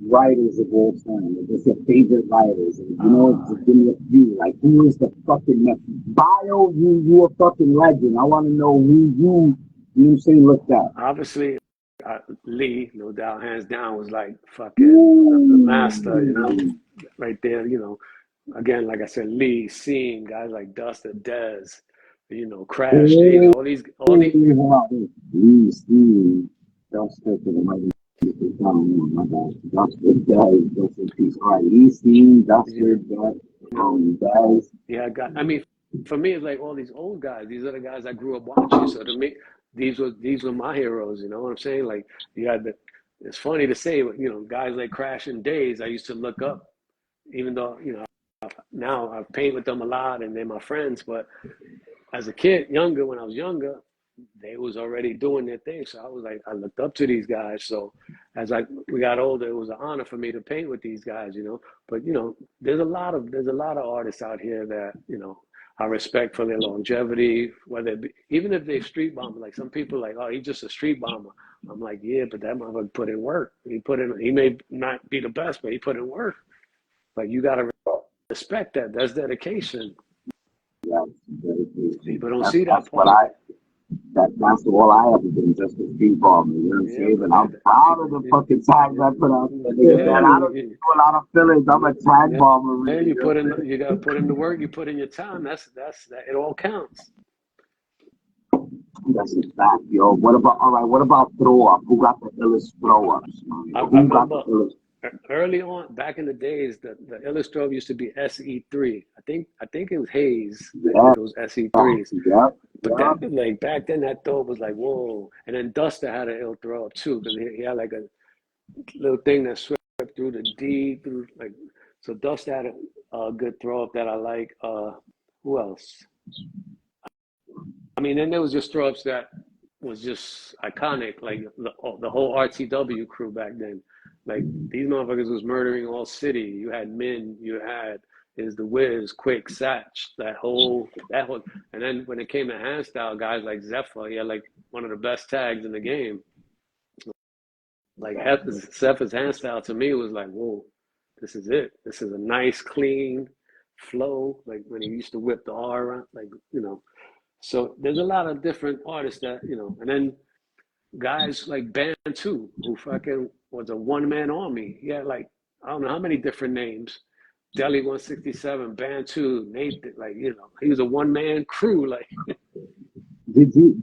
writers of all time? Like, just your favorite writers, and you know, just give me a few. Like, who is the fucking Bio? You a fucking legend. I want to know who you know what I'm saying, look at. Obviously, Lee, no doubt, hands down, was like fucking the master, you know, right there, you know. Again, like I said, Lee, Seeing, guys like Dust and Dez, you know, Crash, you know, all these. Lee, Steve, Dustin, my bad. Dustin, Dez, Dustin, peace. All right, Lee, Steve, Dustin, Dez. Yeah, I mean, for me, it's like all these old guys. These are the guys I grew up watching. So to me, these were my heroes. You know what I'm saying? Like you had it's funny to say, you know, guys like Crash and Days. I used to look up, even though you know now I paint with them a lot and they're my friends. But as a kid, when I was younger, they was already doing their thing. So I was like, I looked up to these guys. So as we got older, it was an honor for me to paint with these guys, you know. But you know, there's a lot of artists out here that, you know, I respect for their longevity, whether it be, even if they street bomber. Like some people like, oh, he's just a street bomber. I'm like, yeah, but that motherfucker put in work. He may not be the best, but he put in work. Like you gotta respect that. That's dedication. Yeah, People don't see that part. That's all I ever been, just a street bomber, you know what I'm saying? But I'm proud of the fucking tags I put out there. I don't do a lot of fillers. I'm a tag bomber. Really, you gotta put in the work, you put in your time. That's it all counts. That's a fact, yo. What about throw up? Who got the illest throw ups? I remember early on, back in the days, the illest throw up used to be SE3. I think it was Hayes that did those SE3s. Yeah. But that, like back then, that throw was like whoa. And then Duster had an ill throw up too, because he had like a little thing that swept through the D through like. So Duster had a good throw up that I like. Who else? I mean, then there was just throw ups that was just iconic, like the whole RTW crew back then. Like these motherfuckers was murdering all city. You had Min, you had the Wiz, Quick, Satch, that whole, and then when it came to hand style, guys like Zephyr, he had like one of the best tags in the game. Like Zephyr's hand style to me was like, whoa, this is it. This is a nice, clean flow. Like when he used to whip the R around, like, you know. So there's a lot of different artists that, you know, and then guys like Band 2, who fucking was a one-man army. He had like, I don't know how many different names. Deli 167, Band 2, Nathan, like, you know, he was a one-man crew. Like, did you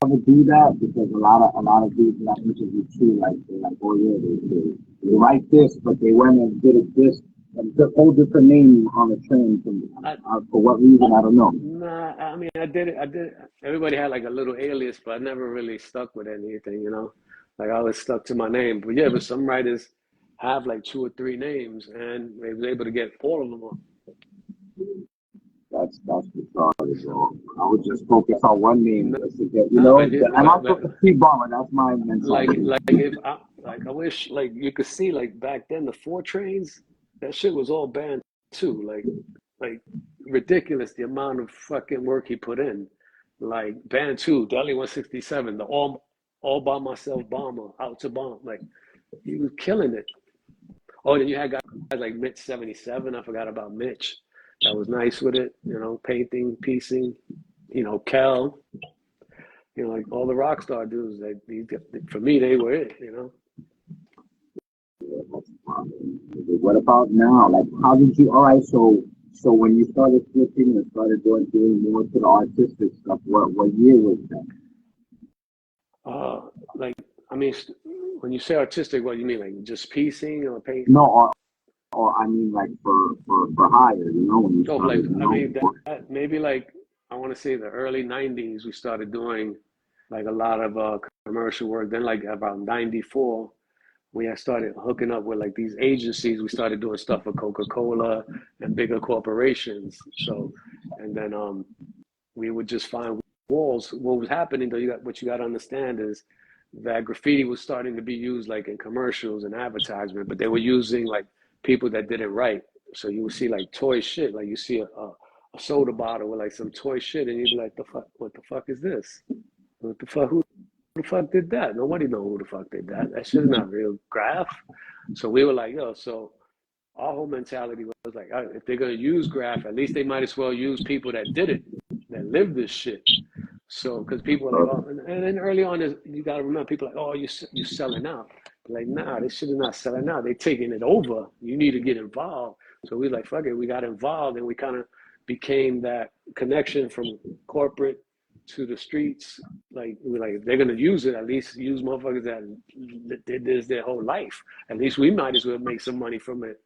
ever do that? Because a lot of dudes that I interviewed too, like they're like, oh yeah, they write this, but they went and did it this. A whole different name on the train for what reason, I don't know. Nah, I mean, I did it. Everybody had like a little alias, but I never really stuck with anything, you know. Like I always stuck to my name. But yeah, but some writers have like 2 or 3 names, and they was able to get all of them on. That's retarded, bro. I would just focus on one name just to get, you know. And I'm just a street bomber. That's my mentality. I wish like you could see like back then the 4 trains. That shit was all Band 2, like ridiculous the amount of fucking work he put in. Like Band 2, Deli 167, the all by myself bomber, out to bomb. Like he was killing it. Oh, then you had guys like Mitch 77. I forgot about Mitch. That was nice with it, you know, painting, piecing, you know, Kel. You know, like all the rock star dudes, for me, they were it, you know. What about now? Like, how did you? All right, so when you started switching and started doing more to the artistic stuff, what year was that? Like, I mean, when you say artistic, what do you mean? Like just piecing or painting? No, or I mean, like for hire, you know? When you started, like, I mean, maybe like I want want to say the early 90s, we started doing like a lot of commercial work. Then like about 94, we had started hooking up with like these agencies. We started doing stuff for Coca-Cola and bigger corporations. So, and then we would just find walls. What was happening though, what you got to understand is that graffiti was starting to be used like in commercials and advertisement, but they were using like people that did it right. So you would see like toy shit, like you see a soda bottle with like some toy shit, and you'd be like, "The fuck? What the fuck is this? What the fuck? Who the fuck did that? Nobody know who the fuck did that. That shit is not real graph." So we were like, "Yo," so our whole mentality was like, all right, if they're gonna use graph, at least they might as well use people that did it, that lived this shit. So, because people are like, oh, and then early on, you got to remember, people are like, oh, you selling out. Like, nah, this shit is not selling out. They're taking it over. You need to get involved. So we like, fuck it. We got involved, and we kind of became that connection from corporate to the streets. Like, we're like, if they're gonna use it, at least use motherfuckers that did this their whole life. At least we might as well make some money from it.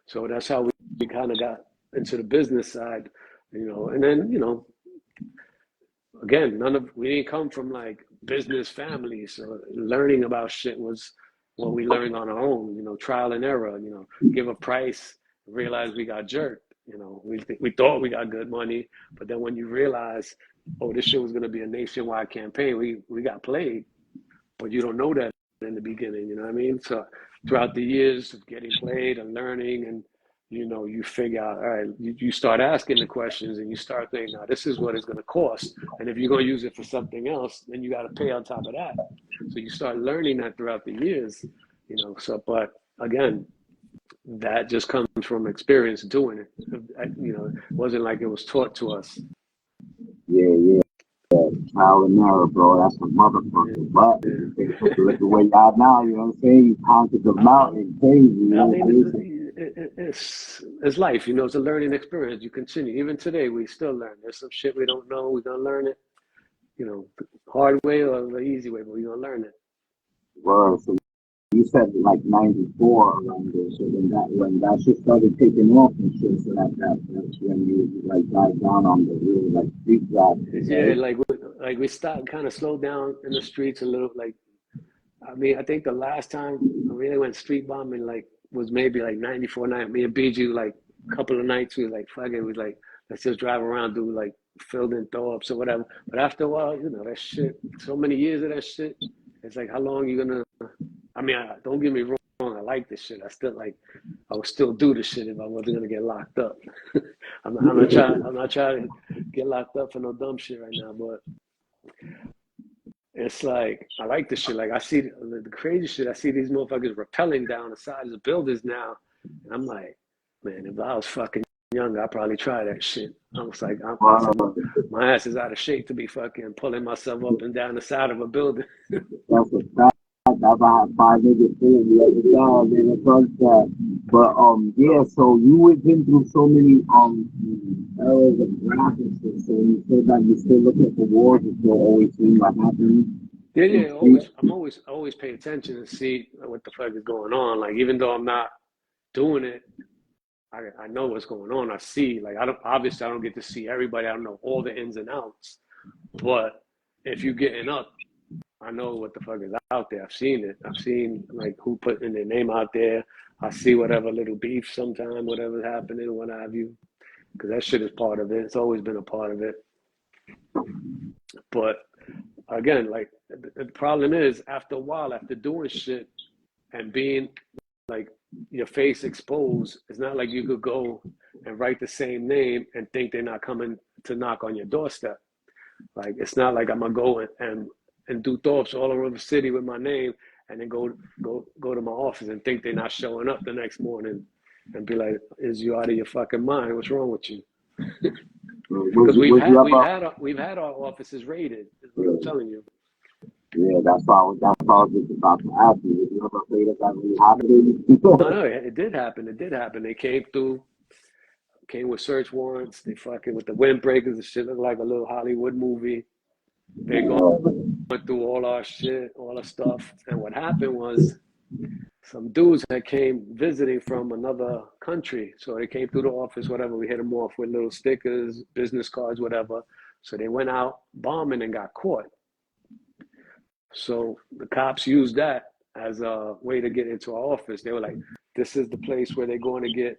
So that's how we kind of got into the business side, and then, again, we didn't come from like business families. So learning about shit was what we learned on our own, trial and error, give a price, realize we got jerked. We thought we got good money, but then when you realize, oh, this shit was going to be a nationwide campaign, we got played, but you don't know that in the beginning, you know what I mean? So throughout the years of getting played and learning, and you figure out, all right, you start asking the questions, and you start thinking, now this is what it's going to cost, and if you're going to use it for something else, then you got to pay on top of that. So you start learning that throughout the years, so, but again, that just comes from experience doing it. It wasn't like it was taught to us. Yeah. Trial and error, bro. That's a motherfucker. But look the way y'all now, you know what I'm saying? You conquered the mountain, crazy. It's life, it's a learning experience. You continue. Even today, we still learn. There's some shit we don't know. We're going to learn it, the hard way or the easy way, but we're going to learn it. Well, so you said like 94 around there. So when that shit started taking off and shit, so that's when you like dive down on the real like street job. Yeah, like we stopped, kind of slowed down in the streets a little. Like, I mean, I think the last time I really went street bombing was maybe like 94 night. Me and BG, like a couple of nights, we were like, fuck it, we like, let's just drive around, do like filled in throw ups or whatever. But after a while, that shit, so many years of that shit, it's like, how long you gonna, I mean, don't get me wrong, I like this shit. I would still do this shit if I wasn't gonna get locked up. I'm not trying to get locked up for no dumb shit right now, but it's like, I like this shit. Like, I see the crazy shit. I see these motherfuckers rappelling down the sides of buildings now. And I'm like, man, if I was fucking younger, I'd probably try that shit. I was like, my ass is out of shape to be fucking pulling myself up and down the side of a building. That's a fact. I've had 5 niggas saying me at the job in the front side. But yeah, so you have been through so many errors of graphics, so you said that you're still looking for wars, you still always seeing what happens. Yeah. I'm always pay attention and see what the fuck is going on. Like, even though I'm not doing it, I know what's going on. I see, like, I don't get to see everybody. I don't know all the ins and outs, but if you're getting up, I know what the fuck is out there. I've seen it. I've seen like who putting their name out there. I see whatever little beef sometime, whatever's happening, what have you, because that shit is part of it. It's always been a part of it. But again, like, the problem is, after a while, after doing shit and being like your face exposed, it's not like you could go and write the same name and think they're not coming to knock on your doorstep. Like, it's not like I'm gonna go and do thoughts all over the city with my name, and then go to my office and think they're not showing up the next morning and be like, is you out of your fucking mind? What's wrong with you? Because we've had our offices raided, is what I'm telling you. Yeah, that's why I was just about to ask you. Did you ever afraid of that really happening? No, it did happen. They came with search warrants. They fucking with the windbreakers. The shit looked like a little Hollywood movie. They went through all our shit, all our stuff. And what happened was, some dudes that came visiting from another country. So they came through the office, whatever. We hit them off with little stickers, business cards, whatever. So they went out bombing and got caught. So the cops used that as a way to get into our office. They were like, this is the place where they're going to get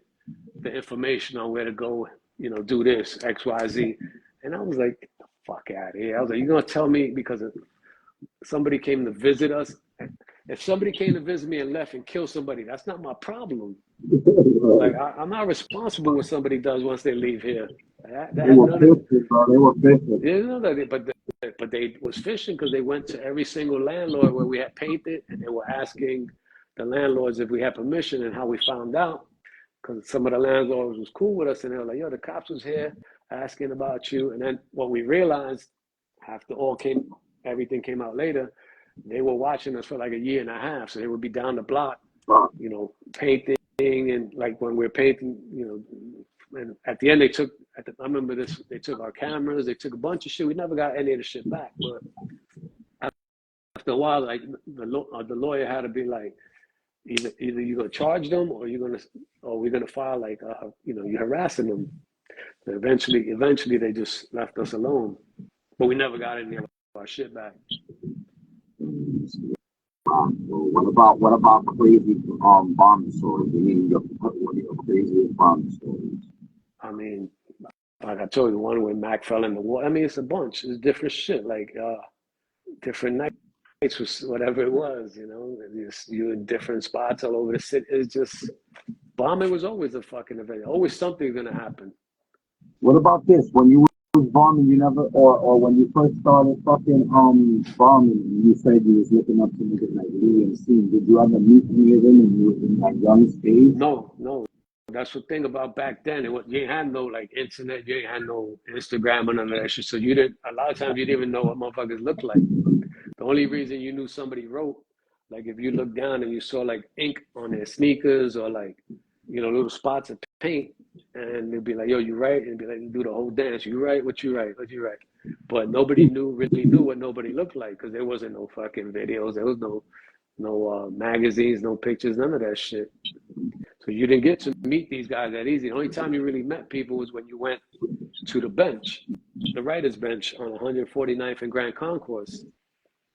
the information on where to go, you know, do this, X, Y, Z. And I was like, get the fuck out of here. I was like, you're going to tell me because somebody came to visit us? If somebody came to visit me and left and killed somebody, that's not my problem. Like, I'm not responsible what somebody does once they leave here. They were fishing, bro. They were fishing. You know that, but they was fishing because they went to every single landlord where we had painted, and they were asking the landlords if we had permission. And how we found out, because some of the landlords was cool with us, and they were like, "Yo, the cops was here asking about you." And then what we realized, after everything came out later, they were watching us for like a year and a half. So they would be down the block, you know, painting, and like when we're painting, you know, and at the end I remember this, they took our cameras, they took a bunch of shit. We never got any of the shit back. But after a while, like the lawyer had to be like, either you're gonna charge them or we're gonna file like, you know, you're harassing them. And eventually they just left us alone. But we never got any of our shit back. What about crazy bombing stories? I mean, what are your craziest bombing stories? I mean, like I told you, one where Mac fell in the water. I mean, it's a bunch. It's different shit, like different nights, was whatever it was, you know. You in different spots all over the city. It's just bombing was always a fucking event. Always something's gonna happen. What about this? When you was bombing, you never, or when you first started fucking bombing, you said you was looking up to niggas like Lee and C. Did you ever meet any of them when you was in that young stage? No. That's the thing about back then. You ain't had no like internet, you ain't had no Instagram or none of that shit. So a lot of times you didn't even know what motherfuckers looked like. The only reason you knew somebody wrote, like if you looked down and you saw like ink on their sneakers or like, you know, little spots of paint, and they'd be like, yo, you write? And be like, do the whole dance. You write? What you write? What you write? But nobody really knew what nobody looked like because there wasn't no fucking videos. There was no magazines, no pictures, none of that shit. So you didn't get to meet these guys that easy. The only time you really met people was when you went to the bench, the writer's bench on 149th and Grand Concourse.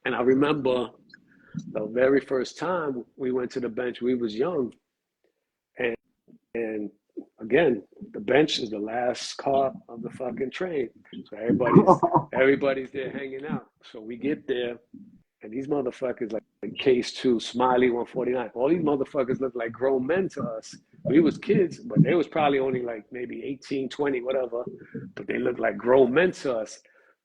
And I remember the very first time we went to the bench, we was young. And again, the bench is the last car of the fucking train. So everybody's there hanging out. So we get there, and these motherfuckers like Case 2, Smiley 149, all these motherfuckers look like grown men to us. We was kids, but they was probably only like maybe 18, 20, whatever. But they look like grown men to us.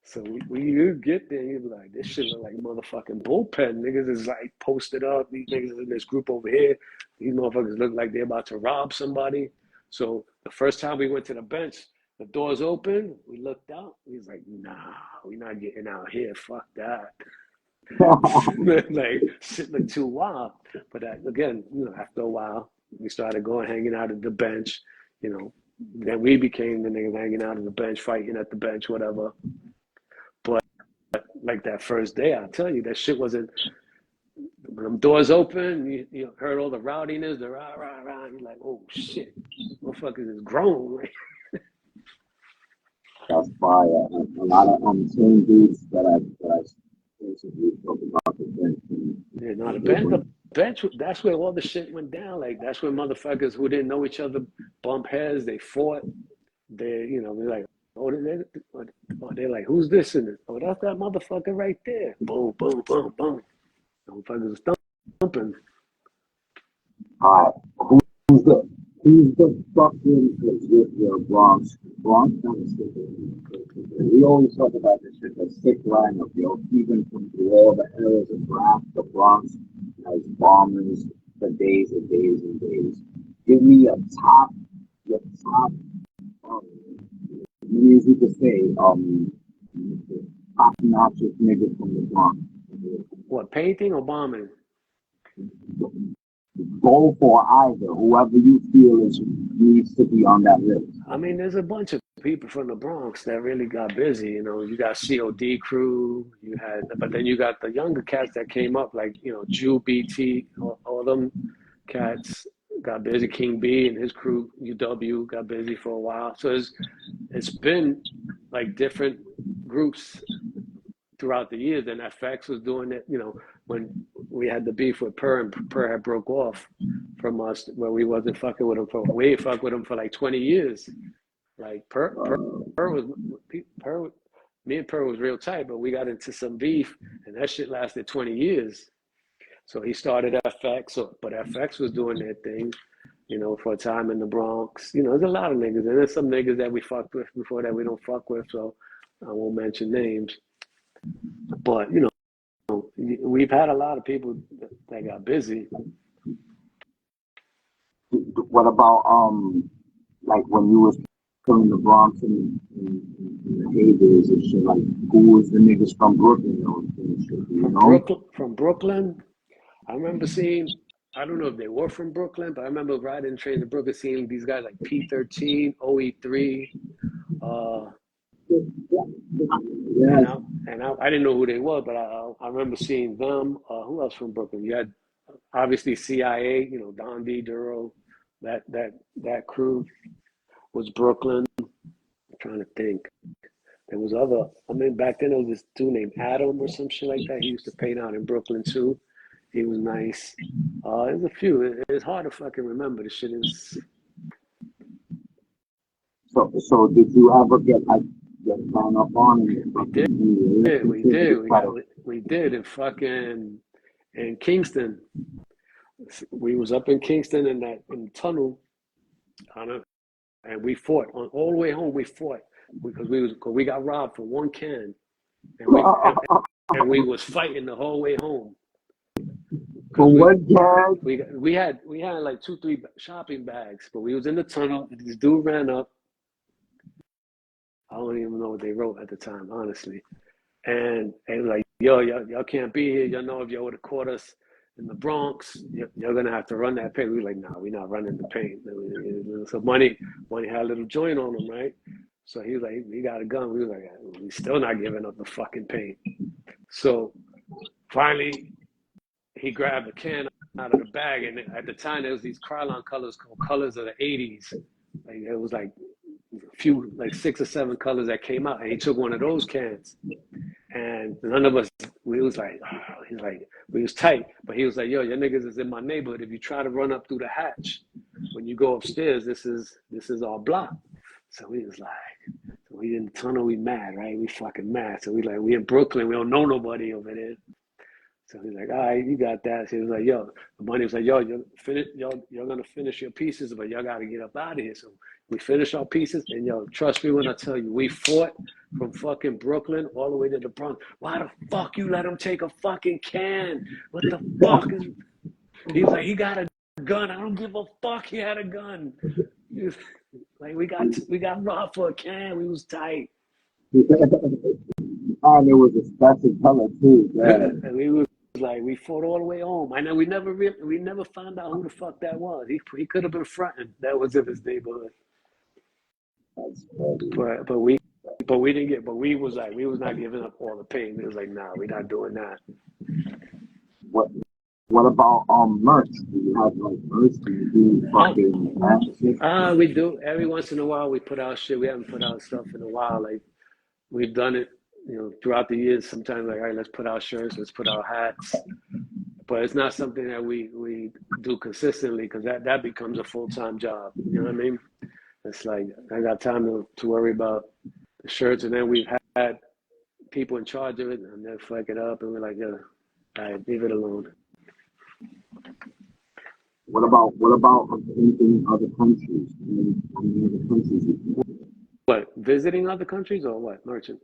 So you get there, you be like, this shit look like motherfucking bullpen. Niggas is like posted up. These niggas in this group over here. These motherfuckers look like they're about to rob somebody. So the first time we went to the bench, the doors open, we looked out. We was like, nah, we're not getting out here. Fuck that. Like, shit looked too wild. But again, you know, after a while, we started hanging out at the bench, you know. Then we became the niggas hanging out at the bench, fighting at the bench, whatever. But like that first day, I'll tell you, that shit wasn't. When them doors open, you heard all the rowdiness, the rah, rah, rah, and you're like, oh shit, motherfuckers is grown, right? That's fire. A lot of same dudes that I basically talk about the bench. Yeah, no, the bench, that's where all the shit went down. Like, that's where motherfuckers who didn't know each other bump heads, they fought. They're like, they're like, who's this in it? Oh, that's that motherfucker right there. Boom, boom, boom, boom. Motherfuckers thumping. All right. Who's the fucking your Bronx? We always talk about this shit, the sick lineup, yo. Even from through all the areas of the Bronx has bombers for days and days and days. Give me your top, as you could say, top notch nigga from the Bronx. What, painting or bombing? Go for either, whoever you feel needs to be on that list. I mean, there's a bunch of people from the Bronx that really got busy. You know, you got COD crew, you had, but then you got the younger cats that came up, like, you know, Jew BT, all them cats got busy. King B and his crew, UW, got busy for a while. So it's been like different groups throughout the years. And FX was doing it, you know, when we had the beef with Purr, and Purr had broke off from us, where we wasn't fucking with him we ain't fucked with him for like 20 years. Like Purr was, me and Purr was real tight, but we got into some beef, and that shit lasted 20 years. So he started FX, but FX was doing their thing, you know, for a time in the Bronx. You know, there's a lot of niggas, and there's some niggas that we fucked with before that we don't fuck with, so I won't mention names. But, you know, we've had a lot of people that got busy. What about like when you was killing the Bronx in the heydays and shit? Like, who was the niggas from Brooklyn and shit? You know? From Brooklyn, I remember seeing. I don't know if they were from Brooklyn, but I remember riding train to Brooklyn, seeing these guys like P13, OE3. Yes. And I didn't know who they were, but I remember seeing them. Who else from Brooklyn? You had obviously CIA, you know, Don D. Duro, that crew was Brooklyn. I'm trying to think. There was other. I mean, back then there was this dude named Adam or some shit like that. He used to paint out in Brooklyn too. He was nice. There's a few. It's hard to fucking remember. The shit is. So did you ever get like run up on it? We did in fucking in Kingston. We was up in Kingston in the tunnel, and we fought all the way home. We fought because we got robbed for one can, and we was fighting the whole way home. For what can? We had like 2-3 shopping bags, but we was in the tunnel. And this dude ran up. I don't even know what they wrote at the time, honestly. And they were like, yo, y'all can't be here. Y'all know if y'all would have caught us in the Bronx, you're going to have to run that paint. We were like, nah, we're not running the paint. So Money had a little joint on him, right? So he was like, he got a gun. We was like, we still not giving up the fucking paint. So finally, he grabbed a can out of the bag. And at the time, there was these Krylon colors called colors of the 80s. Like, it was like a few, like 6 or 7 colors that came out. And he took one of those cans. And none of us, we was like, he's like, we was tight, but he was like, yo, your niggas is in my neighborhood. If you try to run up through the hatch, when you go upstairs, this is our block. So we was like, so we in the tunnel, we mad, right? We fucking mad. So we in Brooklyn, we don't know nobody over there. So he's like, all right, you got that. So he was like, yo, the Money was like, yo, you're gonna finish your pieces, but y'all gotta get up out of here. So we finished our pieces, and yo, trust me when I tell you, we fought from fucking Brooklyn all the way to the Bronx. Why the fuck you let him take a fucking can? What the fuck is? He was like, he got a gun. I don't give a fuck. He had a gun. Like we got robbed for a can. We was tight. And it was a special color too. Yeah. And we was like, we fought all the way home. I know we never found out who the fuck that was. He could have been fronting. That was in his neighborhood. But we didn't get. But we was not giving up all the pain. It was like, nah, we're not doing that. What about merch? Do you have like merch? Do you do fucking we do. Every once in a while we put out shit. We haven't put out stuff in a while. Like we've done it, you know, throughout the years. Sometimes like, all right, let's put out shirts, let's put out hats. But it's not something that we do consistently, because that becomes a full-time job. You know what I mean? It's like I got time to worry about the shirts, and then we've had people in charge of it, and they fuck it up, and we're like, yeah, all right, leave it alone. What about painting other countries? How many other countries? What, visiting other countries or what? Merchant?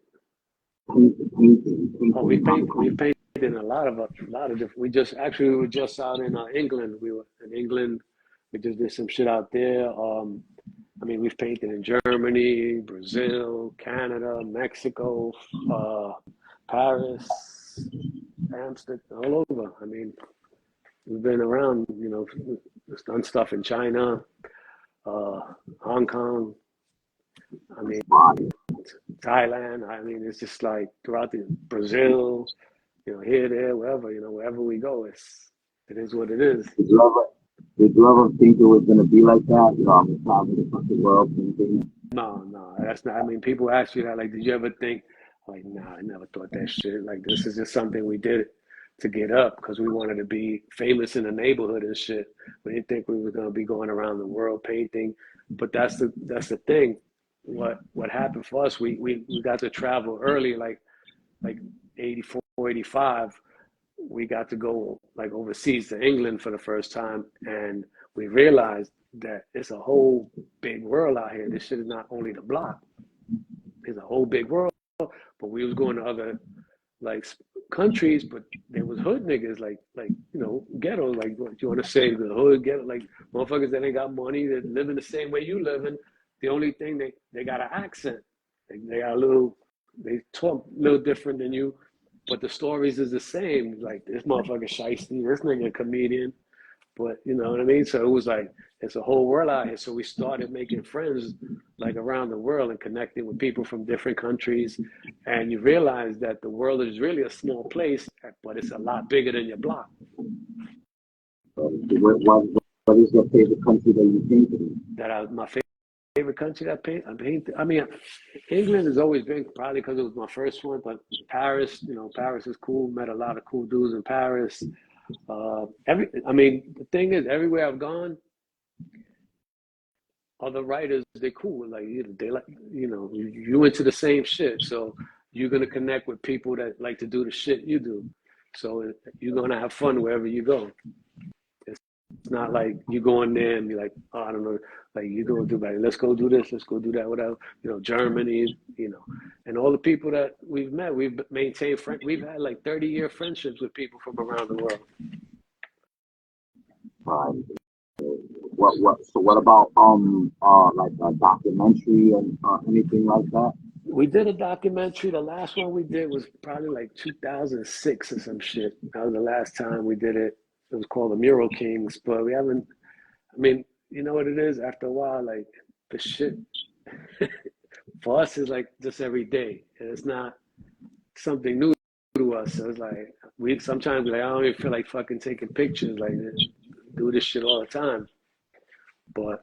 Painting. Oh, we painted in a lot of different. We were just out in England. We were in England. We just did some shit out there. I mean, we've painted in Germany, Brazil, Canada, Mexico, Paris, Amsterdam, all over. I mean, we've been around, you know, done stuff in China, Hong Kong. I mean, Fire. Thailand. I mean, it's just like throughout the Brazil, you know, here, there, wherever, you know, wherever we go, it is what it is. Did you ever think it was gonna be like that? Travel the fucking world and things. No, no, that's not. I mean, people ask you that, like, did you ever think, like, nah, I never thought that shit. Like, this is just something we did to get up because we wanted to be famous in the neighborhood and shit. We didn't think we were gonna be going around the world painting. But that's the thing. What happened for us? We got to travel early, like 84, 85. We got to go like overseas to England for the first time, and we realized that it's a whole big world out here. This shit is not only the block; it's a whole big world. But we was going to other like countries, but there was hood niggas like you know ghetto, like what you want to say, the hood ghetto, like motherfuckers that ain't got money that living the same way you living. The only thing they got an accent. They got a little, they talk a little different than you, but the stories is the same. Like this motherfucker shiesty, this nigga a comedian, but you know what I mean. So it was like it's a whole world out here. So we started making friends like around the world and connecting with people from different countries, and you realize that the world is really a small place, but it's a lot bigger than your block. What is your favorite country that you came to? My favorite country that I paint. I mean, England has always been probably because it was my first one, but Paris, you know, Paris is cool. Met a lot of cool dudes in Paris. I mean, the thing is, everywhere I've gone, other writers, they're cool. Like, you know, they like, you know, you into the same shit. So you're going to connect with people that like to do the shit you do. So you're going to have fun wherever you go. It's not like you go in there and be like, oh, I don't know, like you go do like, let's go do this, let's go do that, whatever. You know, Germany, you know, and all the people that we've met, we've maintained we've had like 30-year friendships with people from around the world. What about like a documentary and anything like that? We did a documentary. The last one we did was probably like 2006 or some shit. That was the last time we did it. It was called The Mural Kings, but we haven't. I mean, you know what it is? After a while, like the shit for us is like just every day, and it's not something new to us. So it's like we sometimes like I don't even feel like fucking taking pictures. Like do this shit all the time, but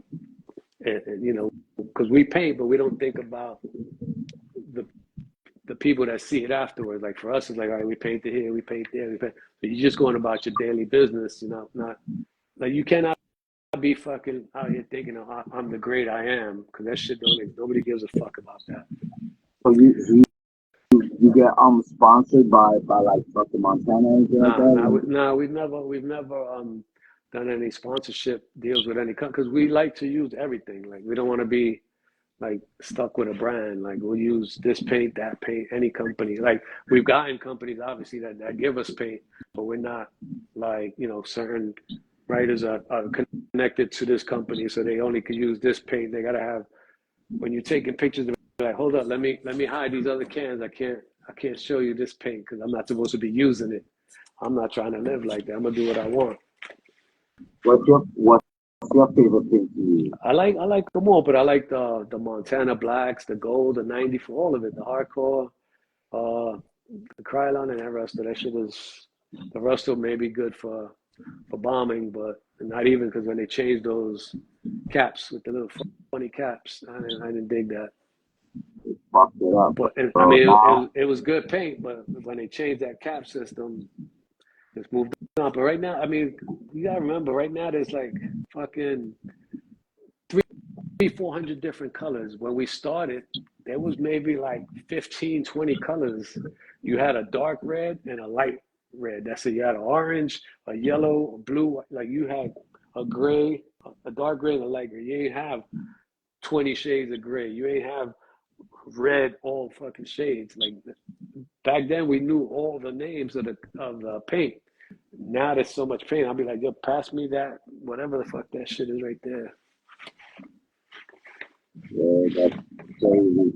and you know, because we paint, but we don't think about the people that see it afterwards. Like for us, it's like, all right, we painted here, we paint there, we paint. But you're just going about your daily business, you know. Not like you cannot be fucking out here thinking, oh, I'm the great I am, because that shit nobody gives a fuck about that. So you get sponsored by like fucking Montana and like that? Nah, we've never done any sponsorship deals with any company because we like to use everything. Like we don't want to be like stuck with a brand. Like we'll use this paint, that paint, any company. Like we've gotten companies obviously that give us paint, but we're not like, you know, certain writers are connected to this company, so they only can use this paint. They gotta have, when you're taking pictures, they're like, hold up, let me hide these other cans. I can't show you this paint because I'm not supposed to be using it. I'm not trying to live like that. I'm gonna do what I want. What's your favorite paint to use? I like them all, but I like the Montana blacks, the gold, the 94, all of it, the hardcore, the Krylon and that Rusto. That shit is, the Rusto may be good for bombing, but not even, because when they changed those caps with the little funny caps, I didn't dig that. Fucked it up. But I mean, it was good paint, but when they changed that cap system, it's moved on. But right now, I mean, you gotta remember, right now there's like fucking 400 different colors. When we started, there was maybe like 15, 20 colors. You had a dark red and a light red. That's it. You had an orange, a yellow, a blue. Like you had a gray, a dark gray, and a light gray. You ain't have 20 shades of gray. You ain't have red, all fucking shades. Like back then, we knew all the names of the paint. Now there's so much paint. I'll be like, yo, pass me that, whatever the fuck that shit is right there. Yeah, that's crazy.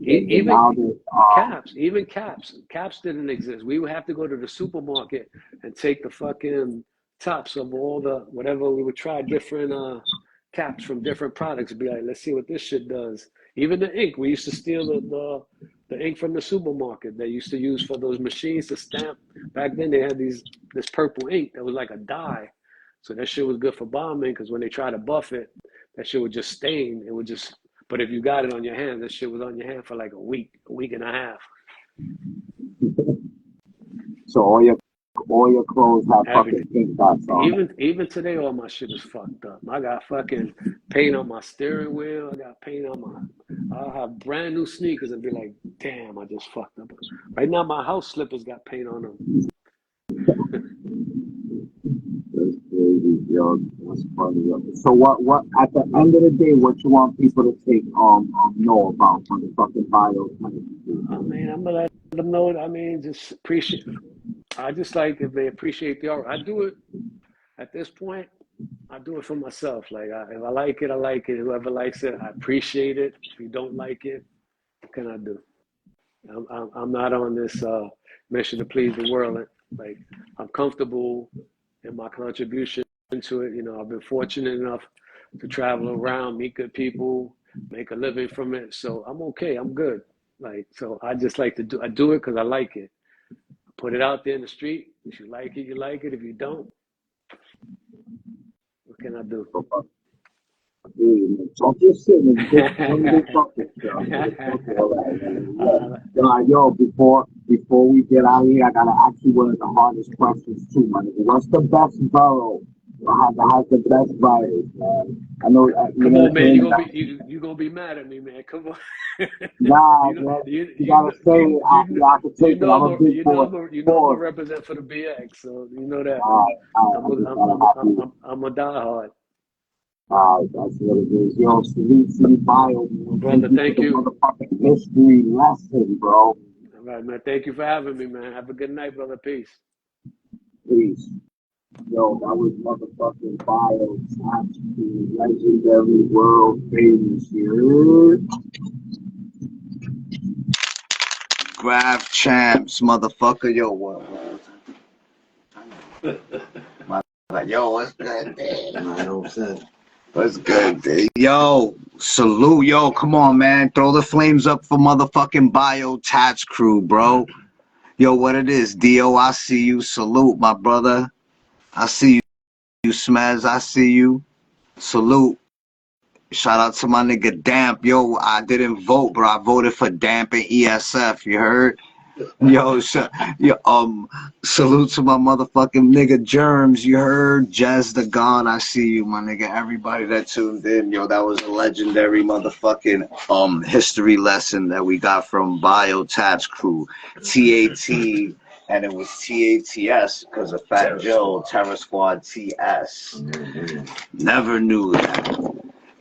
Even caps didn't exist. We would have to go to the supermarket and take the fucking tops of all the whatever. We would try different caps from different products and be like, let's see what this shit does. Even the ink, we used to steal the ink from the supermarket they used to use for those machines to stamp. Back then they had this purple ink that was like a dye. So that shit was good for bombing because when they tried to buff it, that shit would just stain. It would just, but if you got it on your hand, that shit was on your hand for like a week and a half. So all your clothes have Everything. fucking pink dots on. Even today, all my shit is fucked up. I got fucking paint on my steering wheel. I got paint on my. I'll have brand new sneakers and be like, damn, I just fucked up. Right now, my house slippers got paint on them. That's crazy, yo. That's funny. Yo. So what? At the end of the day, what you want people to take know about from the fucking bio? I mean, I'm gonna let them know. I mean, just appreciate. I just like if they appreciate the art. I do it at this point. I do it for myself. Like, if I like it, I like it. Whoever likes it, I appreciate it. If you don't like it, what can I do? I'm not on this mission to please the world. Like, I'm comfortable in my contribution to it. You know, I've been fortunate enough to travel around, meet good people, make a living from it. So I'm okay. I'm good. Like, so I just like to do. I do it because I like it. Put it out there in the street. If you like it, you like it. If you don't, what can I do? Talk your shit and yo, before we get out of here, I gotta ask you one of the hardest questions too, man. What's the best borough? Has the best buyers, man? I know. Come on, man. You gonna be mad at me, man. Come on. Nah, man. You gotta say it. I can take it. I'm a big boy. You know I'm a represent for the BX, so you know that. I'm a diehard. That's what it is. Yo, salute to you, bio. Brother, thank you. Motherfucking history lesson, bro. All right, man. Thank you for having me, man. Have a good night, brother. Peace. Peace. Yo, that was motherfucking bio T.A.T.S CREW, legendary world famous here. Graph champs, motherfucker. Yo, what? Yo, what's good, dude? What's good, dude? Yo, salute. Yo, come on, man. Throw the flames up for motherfucking BIO T.A.T.S CREW, bro. Yo, what it is? D.O., I see you. Salute, my brother. I see you, Smaz. I see you. Salute. Shout out to my nigga Damp. Yo, I didn't vote, bro. I voted for Damp and ESF. You heard? Yo, salute to my motherfucking nigga Germs. You heard? Jazz the God. I see you, my nigga. Everybody that tuned in. Yo, that was a legendary motherfucking history lesson that we got from BIO T.A.T.S CREW. T.A.T. and it was T.A.T.S because of Fat Joe, Terror Squad T.S. Never knew that.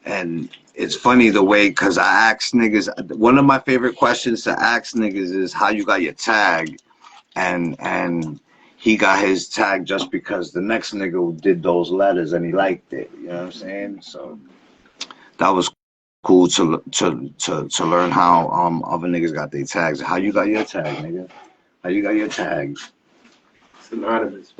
And it's funny the way, because I ask niggas, one of my favorite questions to ask niggas is how you got your tag. And he got his tag just because the next nigga did those letters and he liked it. You know what I'm saying? So that was cool to learn how other niggas got their tags. How you got your tag, nigga? How you got your tag? It's anonymous.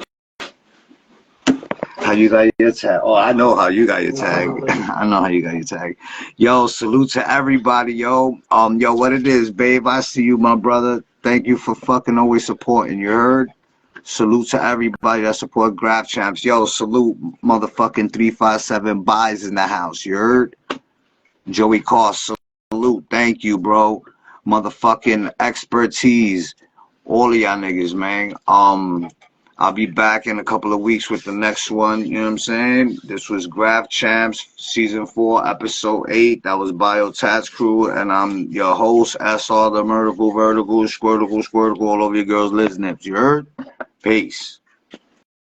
How you got your tag? Oh, I know how you got your tag. I know how you got your tag. Yo, salute to everybody, yo. Yo, what it is, babe? I see you, my brother. Thank you for fucking always supporting. You heard? Salute to everybody that support Graph Champs. Yo, salute motherfucking 357 buys in the house. You heard? Joey Cost, salute. Thank you, bro. Motherfucking expertise. All of y'all niggas, man. I'll be back in a couple of weeks with the next one. You know what I'm saying? This was Graph Champs, Season 4, Episode 8. That was BIO T.A.T.S CREW. And I'm your host, SR, the Vertical, Squirticle, all over your girls' liz nips. You heard? Peace.